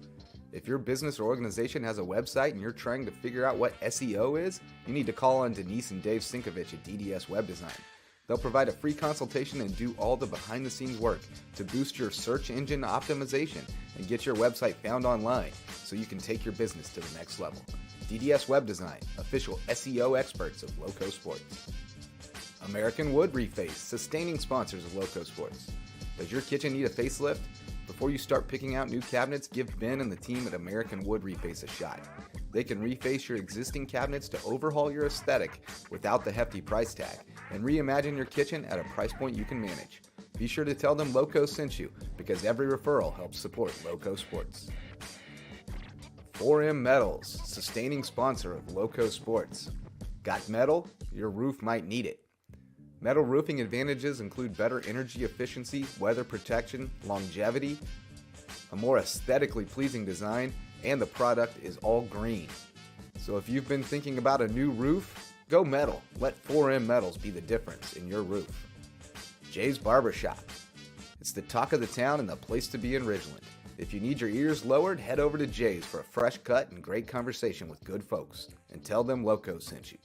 If your business or organization has a website and you're trying to figure out what SEO is, you need to call on Denise and Dave Sinkovich at DDS Web Design. They'll provide a free consultation and do all the behind-the-scenes work to boost your search engine optimization and get your website found online so you can take your business to the next level. DDS Web Design, official SEO experts of Lowco Sports. American Wood Reface, sustaining sponsors of Lowco Sports. Does your kitchen need a facelift? Before you start picking out new cabinets, give Ben and the team at American Wood Reface a shot. They can reface your existing cabinets to overhaul your aesthetic without the hefty price tag and reimagine your kitchen at a price point you can manage. Be sure to tell them Lowco sent you because every referral helps support Lowco Sports. 4M Metals, sustaining sponsor of Lowco Sports. Got metal? Your roof might need it. Metal roofing advantages include better energy efficiency, weather protection, longevity, a more aesthetically pleasing design, and the product is all green. So if you've been thinking about a new roof, go metal. Let 4M Metals be the difference in your roof. Jay's Barbershop. It's the talk of the town and the place to be in Ridgeland. If you need your ears lowered, head over to Jay's for a fresh cut and great conversation with good folks. And tell them Lowco sent you.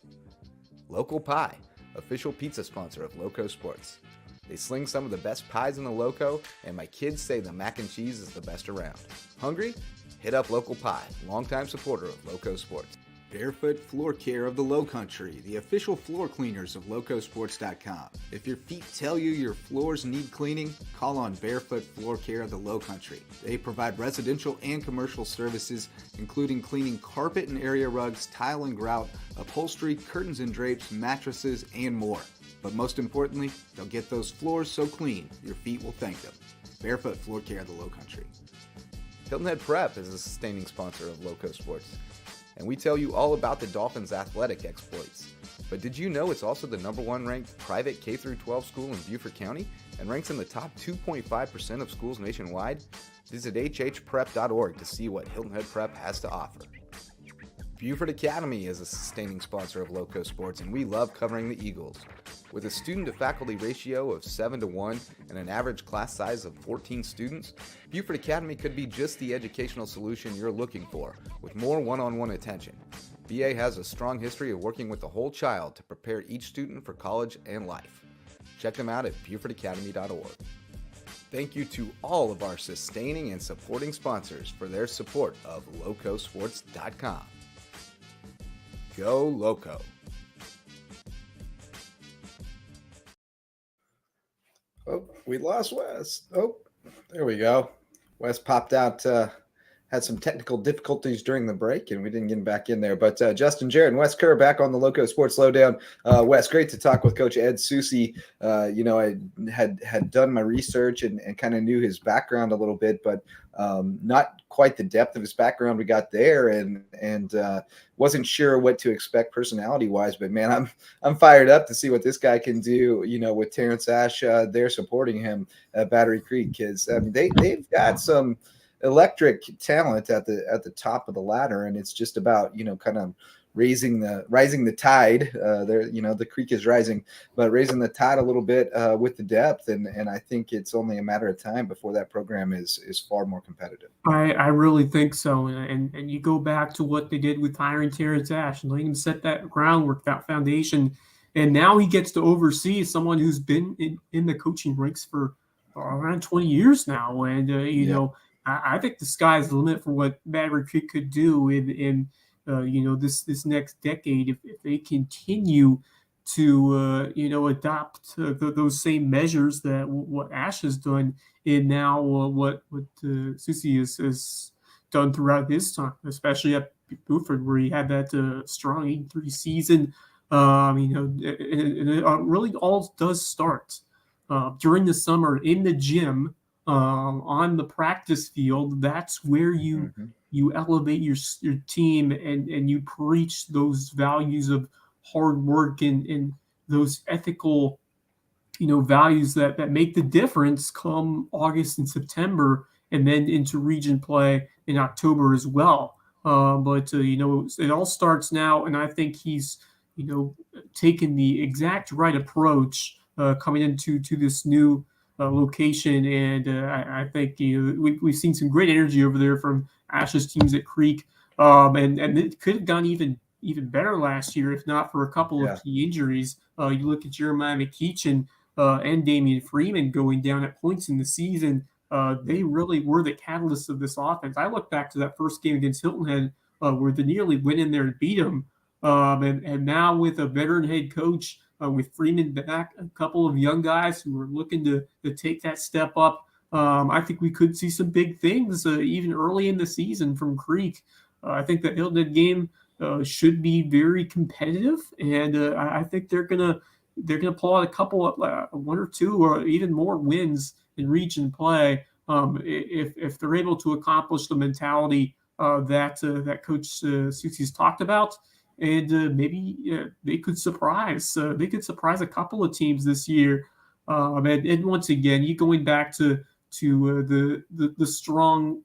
Local Pie, official pizza sponsor of Lowco Sports. They sling some of the best pies in the Lowco, and my kids say the mac and cheese is the best around. Hungry? Hit up Local Pie, longtime supporter of Lowco Sports. Barefoot Floor Care of the Lowcountry, the official floor cleaners of LowcoSports.com. If your feet tell you your floors need cleaning, call on Barefoot Floor Care of the Lowcountry. They provide residential and commercial services, including cleaning carpet and area rugs, tile and grout, upholstery, curtains and drapes, mattresses, and more. But most importantly, they'll get those floors so clean, your feet will thank them. Barefoot Floor Care of the Lowcountry. Hilton Head Prep is a sustaining sponsor of Lowco Sports, and we tell you all about the Dolphins' athletic exploits. But did you know it's also the #1 ranked private K-12 school in Beaufort County and ranks in the top 2.5% of schools nationwide? Visit hhprep.org to see what Hilton Head Prep has to offer. Beaufort Academy is a sustaining sponsor of Lowco Sports, and we love covering the Eagles. With a student-to-faculty ratio of 7-1 and an average class size of 14 students, Beaufort Academy could be just the educational solution you're looking for, with more one-on-one attention. BA has a strong history of working with the whole child to prepare each student for college and life. Check them out at BeaufortAcademy.org. Thank you to all of our sustaining and supporting sponsors for their support of LowcoSports.com. Go Lowco. Oh, we lost Wes. Oh, there we go. Wes popped out, had some technical difficulties during the break, and we didn't get him back in there. But Justin, Jarrett, and Wes Kerr back on the Lowco Sports Lowdown. Wes, great to talk with Coach Ed Susi. I had done my research and kind of knew his background a little bit, but not quite the depth of his background we got there, and wasn't sure what to expect personality-wise. But man, I'm fired up to see what this guy can do. With Terrence Ash there supporting him at Battery Creek, because they've got some electric talent at the top of the ladder, and it's just about kind of rising the tide. The creek is rising, but raising the tide a little bit with the depth, and I think it's only a matter of time before that program is far more competitive. I really think so, and you go back to what they did with hiring Terrence Ash and letting him set that groundwork, that foundation, and now he gets to oversee someone who's been in the coaching ranks for around 20 years now, and I think the sky's the limit for what Battery Creek could do in this next decade if they continue to adopt those same measures that what Ash has done, and now what Susi has done throughout his time, especially at Buford, where he had that strong 83 season. It really all does start during the summer in the gym, on the practice field. That's where you elevate your team, and you preach those values of hard work and those ethical values that make the difference come August and September, and then into region play in October as well. But it all starts now, and I think he's taken the exact right approach coming into this new location, and I think we've seen some great energy over there from Ash's teams at Creek, and it could have gone even better last year if not for a couple of key injuries. You look at Jeremiah McKeachin and Damian Freeman going down at points in the season. They really were the catalyst of this offense. I look back to that first game against Hilton Head where they nearly went in there and beat them. And now with a veteran head coach, with Freeman back, a couple of young guys who are looking to take that step up, I think we could see some big things even early in the season from Creek. I think the Hilton Head game should be very competitive, and I think they're gonna pull out a couple of one or two or even more wins in region play if they're able to accomplish the mentality that Coach Susi's talked about. And maybe they could surprise. They could surprise a couple of teams this year. And once again, you going back to the strong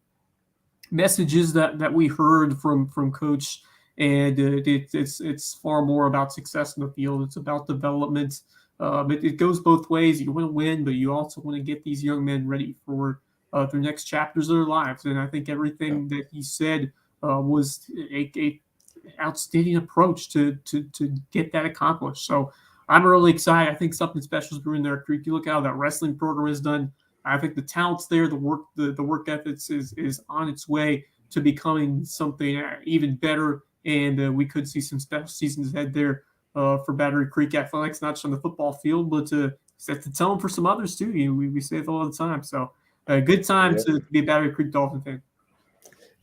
messages that we heard from Coach, and it's far more about success in the field. It's about development. It goes both ways. You want to win, but you also want to get these young men ready for their next chapters of their lives. And I think everything that he said was a outstanding approach to get that accomplished. So I'm really excited. I think something special is brewing there at Creek. You look at how that wrestling program is done. I think the talent's there. The work ethics is on its way to becoming something even better. And we could see some special seasons ahead there for Battery Creek athletics, not just on the football field, but to set the tone for some others too. We say it all the time. So a good time to be a Battery Creek Dolphin fan.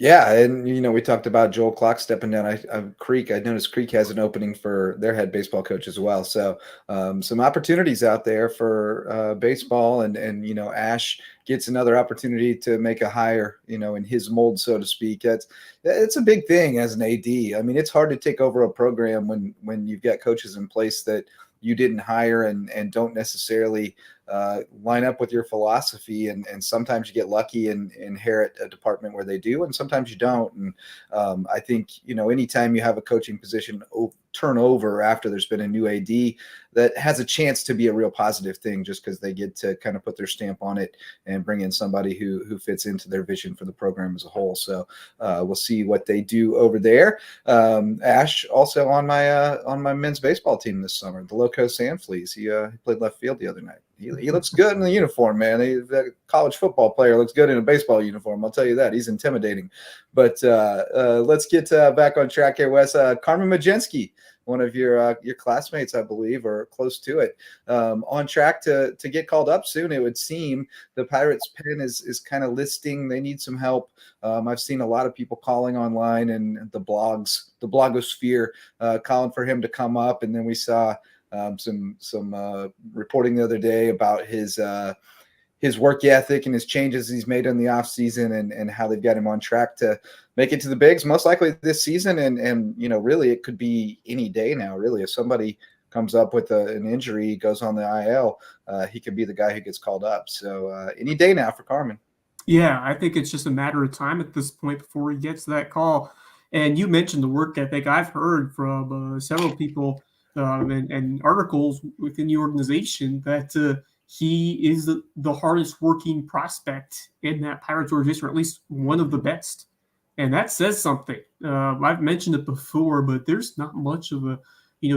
Yeah, and we talked about Joel Clark stepping down. Creek, I noticed Creek has an opening for their head baseball coach as well. So some opportunities out there for baseball, and Ash gets another opportunity to make a hire, in his mold, so to speak. It's a big thing as an AD. I mean, it's hard to take over a program when you've got coaches in place that you didn't hire and don't necessarily line up with your philosophy. And sometimes you get lucky and inherit a department where they do, and sometimes you don't. And I think, anytime you have a coaching position turnover after there's been a new AD, that has a chance to be a real positive thing, just because they get to kind of put their stamp on it and bring in somebody who fits into their vision for the program as a whole. So we'll see what they do over there. Ash also on my men's baseball team this summer, the Lowco Sandfleas. He played left field the other night. He looks good in the uniform, man. That college football player looks good in a baseball uniform. I'll tell you that. He's intimidating. But let's get back on track here, Wes. Carmen Majensky, one of your classmates, I believe, or close to it, on track to get called up soon, it would seem. The Pirates pen is kind of listing they need some help. I've seen a lot of people calling online and the blogosphere calling for him to come up. And then we saw some reporting the other day about his work ethic and his changes he's made in the offseason, and how they've got him on track to make it to the bigs, most likely this season. And really it could be any day now, really. If somebody comes up with an injury, goes on the IL, he could be the guy who gets called up. So any day now for Carmen. Yeah, I think it's just a matter of time at this point before he gets that call. And you mentioned the work ethic. I've heard from several people and articles within the organization that he is the hardest working prospect in that Pirates organization, or at least one of the best. And that says something. I've mentioned it before, but there's not much of a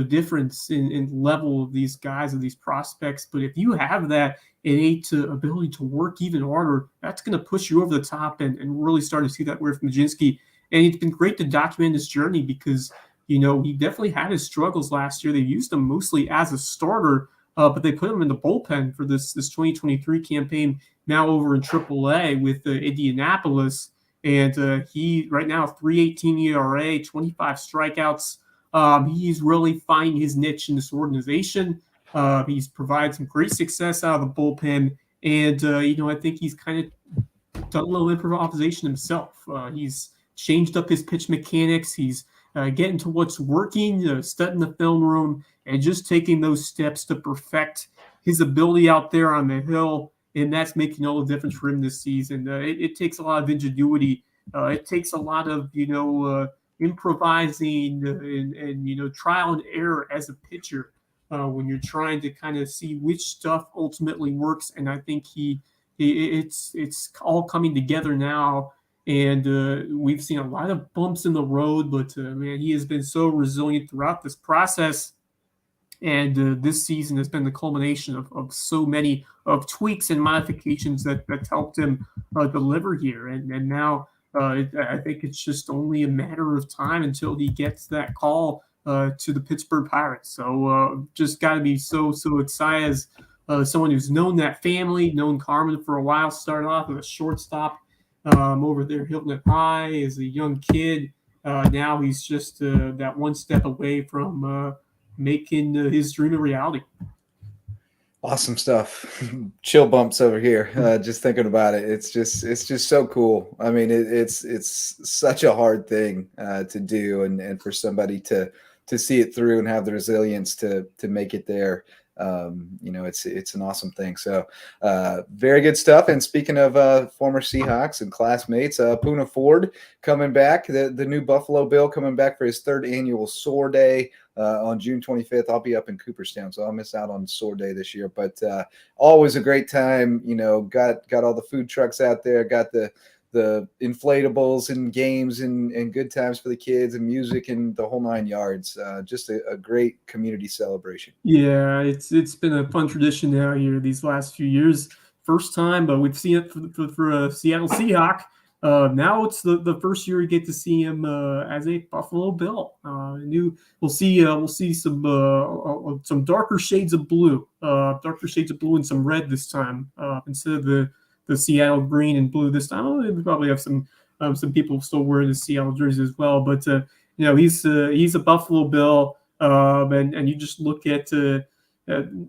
difference in level of these guys, of these prospects. But if you have that innate ability to work even harder, that's going to push you over the top, and really starting to see that with Majinski. And it's been great to document his journey because, he definitely had his struggles last year. They used him mostly as a starter, but they put him in the bullpen for this 2023 campaign, now over in AAA with Indianapolis. And he, right now, 3.18 ERA, 25 strikeouts. He's really finding his niche in this organization. He's provided some great success out of the bullpen. And, I think he's kind of done a little improvisation himself. He's changed up his pitch mechanics. He's getting to what's working, studying the film room, and just taking those steps to perfect his ability out there on the hill. And that's making all the difference for him this season. It takes a lot of ingenuity. It takes a lot of, improvising and trial and error as a pitcher when you're trying to kind of see which stuff ultimately works. And I think it's all coming together now. And we've seen a lot of bumps in the road, but man, he has been so resilient throughout this process. And this season has been the culmination of so many of tweaks and modifications that's helped him deliver here. And now I think it's just only a matter of time until he gets that call to the Pittsburgh Pirates. So just got to be so excited as someone who's known that family, known Carmen for a while, started off as a shortstop over there, Hilton High as a young kid. Now he's just that one step away from making his dream a reality. Awesome stuff. Chill bumps over here. Just thinking about it. It's just so cool. I mean, it's such a hard thing to do, and for somebody to see it through and have the resilience to make it there. It's an awesome thing. So very good stuff. And speaking of former Seahawks and classmates, Poona Ford coming back, the new Buffalo Bill coming back for his third annual SOAR Day on June 25th. I'll be up in Cooperstown, so I'll miss out on SOAR Day this year, but always a great time. Got all the food trucks out there, got the inflatables and games and good times for the kids and music and the whole 9 yards. Just a great community celebration. Yeah, it's been a fun tradition now here these last few years. First time, but we've seen it for a Seattle Seahawk. Now it's the first year we get to see him as a Buffalo Bill. We'll see some darker shades of blue, and some red this time instead of the Seattle green and blue this time. We probably have some people still wearing the Seattle jersey as well, but he's a Buffalo Bill, and you just look at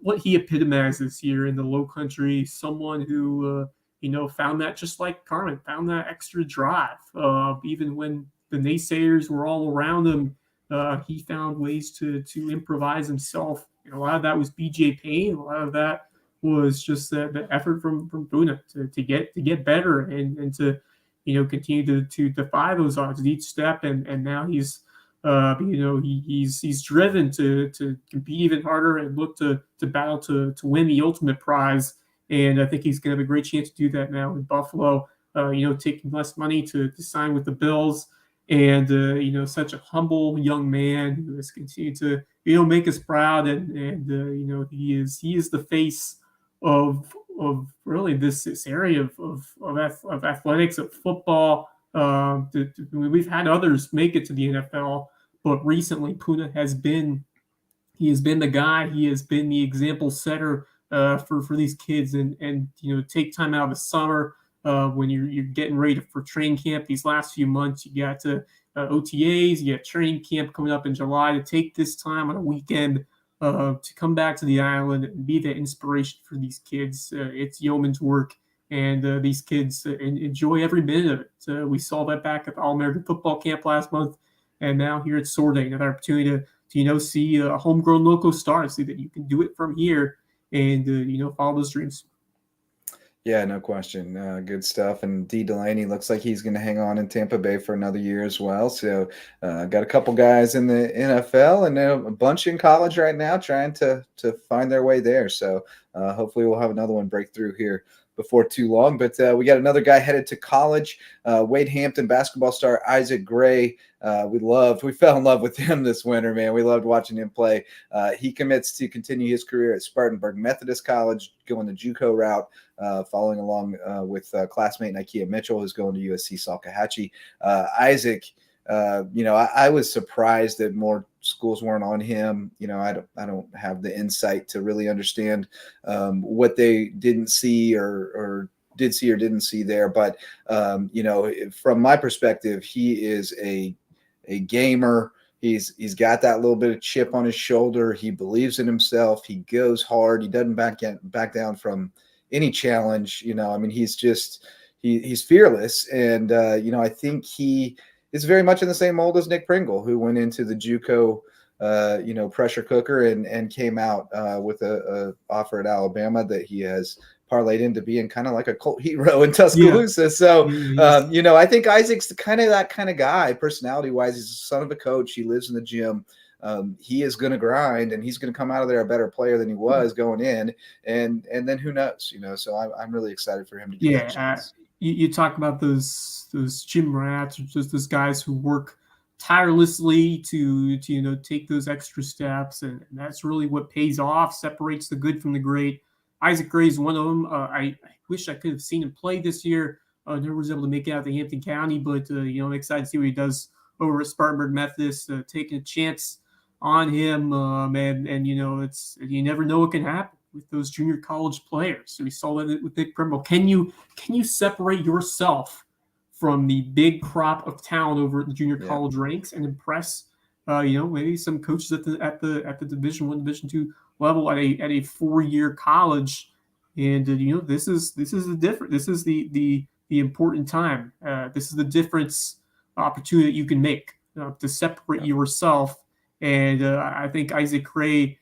what he epitomizes here in the Low Country. Someone who found that, just like Carmen, found that extra drive. Even when the naysayers were all around him, he found ways to improvise himself. And a lot of that was BJ Payne. A lot of that was just the effort from Poona to get better and to continue to defy those odds at each step. And now he's he's driven to compete even harder and look to battle to win the ultimate prize. And I think he's going to have a great chance to do that now in Buffalo. Taking less money to sign with the Bills, and such a humble young man who has continued to make us proud, and he is the face of really this area of athletics, of football. We've had others make it to the NFL, but recently Poona has been the guy. He has been the example setter for these kids, and take time out of the summer when you're getting ready for training camp. These last few months, you got OTAs, you got training camp coming up in July, to take this time on a weekend to come back to the island and be that inspiration for these kids. It's yeoman's work, and these kids enjoy every minute of it. We saw that back at the All-American Football Camp last month, and now here at SOAR Day, another opportunity to see a homegrown Lowco star, see that you can do it from here and follow those dreams. Yeah, no question. Good stuff. And D. Delaney looks like he's going to hang on in Tampa Bay for another year as well. So, got a couple guys in the NFL and a bunch in college right now trying to find their way there. So, hopefully, we'll have another one break through here before too long. But we got another guy headed to college. Wade Hampton basketball star Isaac Gray. We fell in love with him this winter, man. We loved watching him play. He commits to continue his career at Spartanburg Methodist College, going the JUCO route. Following along with classmate Nakia Mitchell, who's going to USC Salkehatchie. Isaac, I was surprised that more schools weren't on him. I don't have the insight to really understand what they didn't see or did see or didn't see there. But, from my perspective, he is a gamer. He's got that little bit of chip on his shoulder. He believes in himself. He goes hard. He doesn't back down from any challenge. He's fearless. And, I think he is very much in the same mold as Nick Pringle, who went into the JUCO, pressure cooker and came out with a offer at Alabama that he has parlayed into being kind of like a cult hero in Tuscaloosa. Yeah. So, I think Isaac's kind of that kind of guy, personality wise. He's the son of a coach. He lives in the gym. He is going to grind, and he's going to come out of there a better player than he was going in. And then who knows, So I'm really excited for him to get that chance. You talk about those gym rats, or just those guys who work tirelessly to take those extra steps, and that's really what pays off, separates the good from the great. Isaac Gray is one of them. I wish I could have seen him play this year. Never was able to make it out to Hampton County, but I'm excited to see what he does over at Spartanburg Methodist, taking a chance on him, and it's, you never know what can happen with those junior college players. So we saw that with Nick Pringle. Can you separate yourself from the big crop of talent over at the junior college ranks and impress maybe some coaches at the Division I, Division II level at a 4-year college? And this is the different. This is the important time. This is the difference opportunity that you can make to separate yourself. And I think Isaac Gray,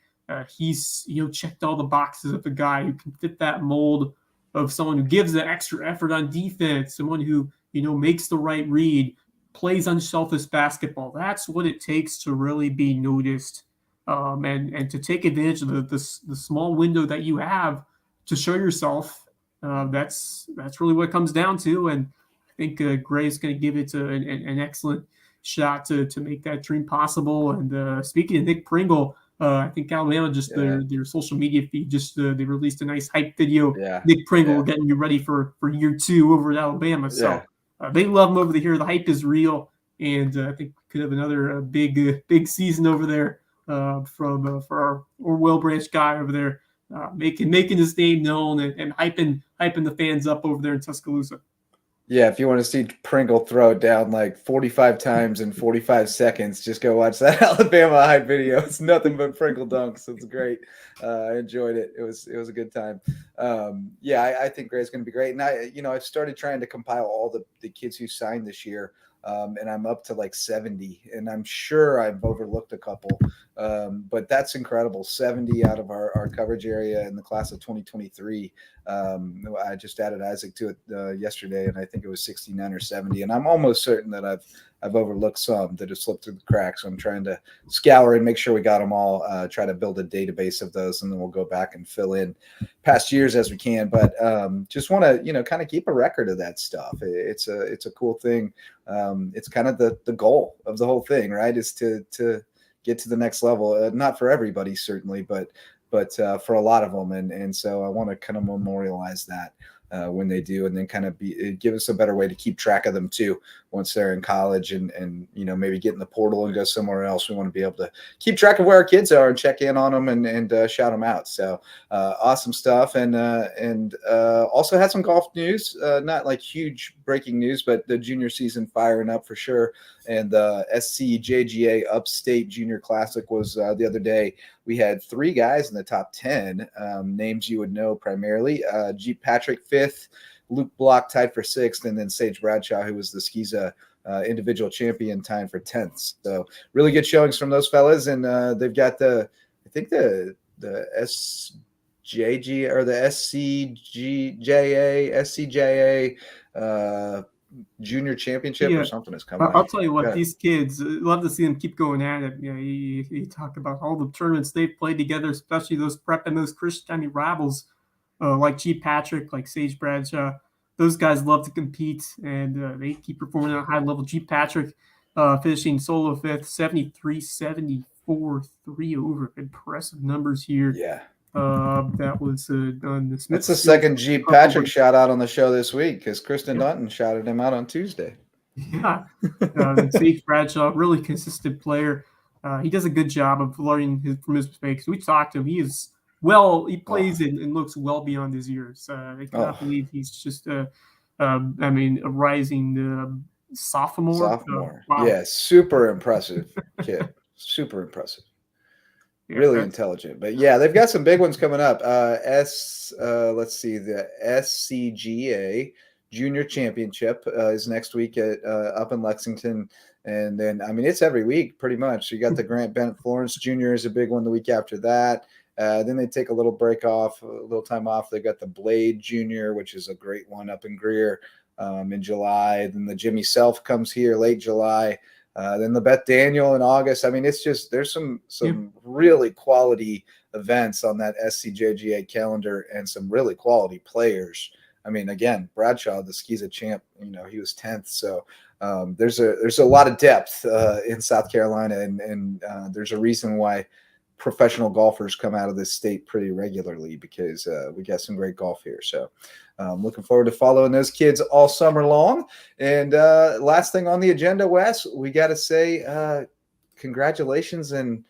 he's checked all the boxes of a guy who can fit that mold of someone who gives the extra effort on defense, someone who makes the right read, plays unselfish basketball. That's what it takes to really be noticed, and to take advantage of the small window that you have to show yourself. That's really what it comes down to. And I think Gray is going to give it an excellent shot to make that dream possible. And speaking of Nick Pringle, I think Alabama just their social media feed just they released a nice hype video. Nick Pringle getting you ready for year 2 over at Alabama. So they love him over here. The hype is real, and I think we could have another big season over there for our Orwell Branch guy over there, making his name known and hyping the fans up over there in Tuscaloosa. Yeah, if you want to see Pringle throw it down like 45 times in 45 seconds, just go watch that Alabama hype video. It's nothing but Pringle dunks. It's great. I enjoyed it. It was a good time. I think Gray's going to be great. And I've started trying to compile all the kids who signed this year. And I'm up to like 70, and I'm sure I've overlooked a couple. But that's incredible. 70 out of our coverage area in the class of 2023. I just added Isaac to it yesterday, and I think it was 69 or 70. And I'm almost certain that I've overlooked some that have slipped through the cracks. So I'm trying to scour and make sure we got them all, try to build a database of those, and then we'll go back and fill in past years as we can. But just want to, kind of keep a record of that stuff. It's a cool thing. It's kind of the goal of the whole thing, right? Is to get to the next level. Not for everybody, certainly, but for a lot of them. And so I want to kind of memorialize that when they do, and then kind of give us a better way to keep track of them too once they're in college and maybe get in the portal and go somewhere else. We want to be able to keep track of where our kids are and check in on them and shout them out. So awesome stuff. And also had some golf news, not like huge breaking news, but the junior season firing up for sure. And the SCJGA Upstate Junior Classic was the other day. We had 3 guys in the top 10, names you would know primarily. G. Patrick 5th, Luke Block tied for 6th, and then Sage Bradshaw, who was the Skiza individual champion, tying for 10th. So really good showings from those fellas. And they've got the SCJG or the SCJA junior championship or something is coming I'll up. tell you what, Yeah. these kids, love to see them keep going at it. You talk about all the tournaments they've played together, especially those prep and those Christian rivals like G. Patrick, like Sage Bradshaw. Those guys love to compete, and they keep performing at a high level. G. Patrick finishing solo fifth, 73-74, 3 over. Impressive numbers here. Yeah. That was done. That's the second G. Patrick shout out on the show this week because Kristen Dunton shouted him out on Tuesday. Yeah. And Sage Bradshaw, really consistent player. He does a good job of learning from his mistakes. We talked to him. He plays and looks well beyond his years. I cannot believe he's just a rising sophomore. Wow. Yeah, super impressive kid. Super impressive. Yeah, really intelligent. But yeah, they've got some big ones coming up. Let's see, the SCGA Junior Championship is next week up in Lexington. And then, I mean, it's every week pretty much. So you got the Grant Bennett Florence Junior is a big one the week after that. Then they take a little time off. They got the Blade Junior, which is a great one up in Greer in July. Then the Jimmy Self comes here late July. Then the Beth Daniel in August. I mean, it's just there's some really quality events on that SCJGA calendar and some really quality players. I mean, again, Bradshaw, the Skiza champ, he was 10th. So there's a lot of depth in South Carolina, and there's a reason why professional golfers come out of this state pretty regularly because we got some great golf here. So looking forward to following those kids all summer long. And last thing on the agenda, Wes, we got to say congratulations and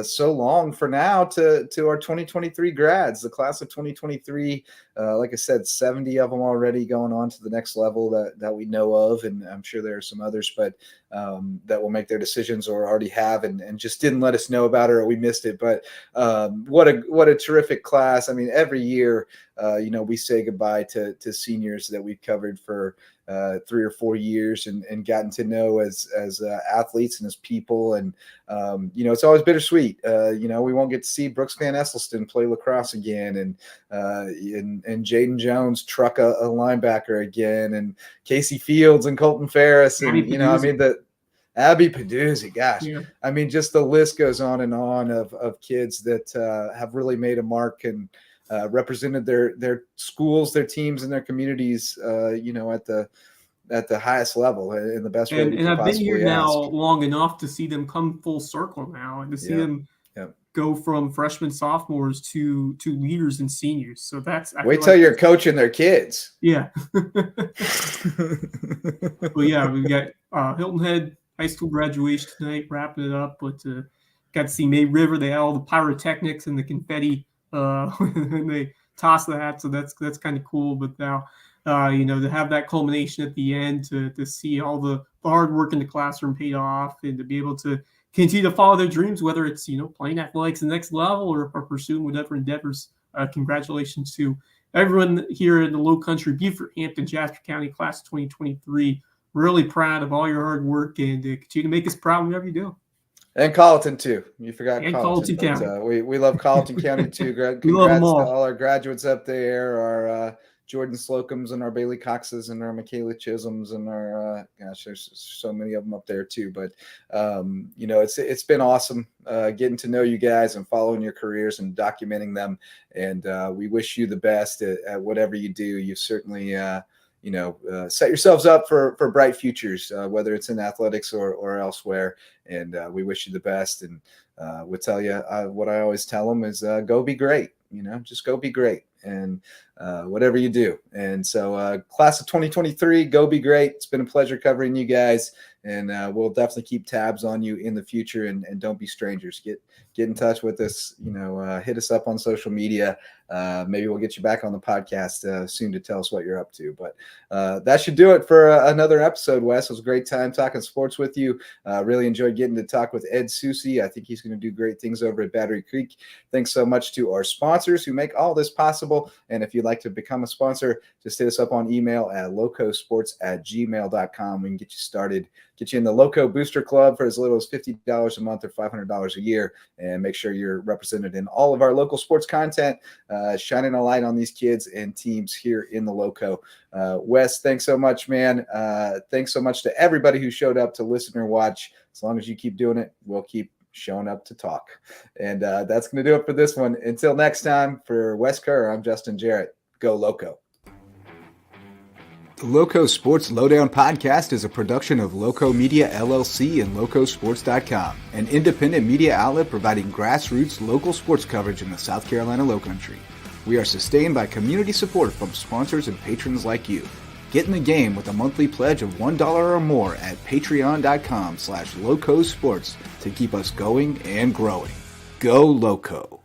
so long for now to our 2023 grads, the class of 2023. Like I said, 70 of them already going on to the next level that we know of. And I'm sure there are some others, but that will make their decisions or already have and just didn't let us know about it or we missed it. But what a terrific class. I mean, every year, we say goodbye to seniors that we've covered for 3 or 4 years and gotten to know as athletes and as people. And, it's always bittersweet. We won't get to see Brooks Van Esselston play lacrosse again and Jaden Jones truck a linebacker again and Casey Fields and Colton Ferris. And, Abby Peduzzi, gosh. Yeah. I mean, just the list goes on and on of kids that have really made a mark and represented their schools, their teams, and their communities, at the highest level in the best way. And I've been here now long enough to see them come full circle now and to see them go from freshmen, sophomores to leaders and seniors. So wait till you're coaching their kids. Yeah. Well, yeah, we've got Hilton Head high school graduation tonight, wrapping it up. But got to see May River. They had all the pyrotechnics and the confetti when they toss that. So that's kind of cool. But now, to have that culmination at the end, to see all the hard work in the classroom paid off, and to be able to continue to follow their dreams, whether it's playing athletics the next level or pursuing whatever endeavors. Congratulations to everyone here in the Low Country, Beaufort, Hampton, Jasper County class of 2023. Really proud of all your hard work and continue to make us proud whatever you do. And Colleton too. You forgot Colleton County. We love Colleton County too. Congrats to all our graduates up there. Our Jordan Slocums and our Bailey Coxes and our Michaela Chisholms and our there's so many of them up there too. But it's been awesome getting to know you guys and following your careers and documenting them. And we wish you the best at whatever you do. You've certainly set yourselves up for bright futures, whether it's in athletics or elsewhere. And we wish you the best. And we'll tell you what I always tell them is go be great. Just go be great. And whatever you do. And so class of 2023, go be great. It's been a pleasure covering you guys. And we'll definitely keep tabs on you in the future. And don't be strangers. Get in touch with us. Hit us up on social media. Maybe we'll get you back on the podcast soon to tell us what you're up to. But that should do it for another episode, Wes. It was a great time talking sports with you. Really enjoyed getting to talk with Ed Susi. I think he's going to do great things over at Battery Creek. Thanks so much to our sponsors who make all this possible. possible. And if you'd like to become a sponsor, just hit us up on email at LowcoSports@gmail.com. We can get you started, get you in the Lowco Booster Club for as little as $50 a month or $500 a year, and make sure you're represented in all of our local sports content, shining a light on these kids and teams here in the Lowco. Wes, thanks so much, man. Thanks so much to everybody who showed up to listen or watch. As long as you keep doing it, we'll keep showing up to talk. And that's going to do it for this one. Until next time, for Wes Kerr, I'm Justin Jarrett. Go Lowco. The Lowco Sports Lowdown podcast is a production of Lowco Media LLC and LowcoSports.com, an independent media outlet providing grassroots local sports coverage in the South Carolina Lowcountry. We are sustained by community support from sponsors and patrons like you. Get in the game with a monthly pledge of $1 or more at patreon.com/LowcoSports to keep us going and growing. Go Lowco.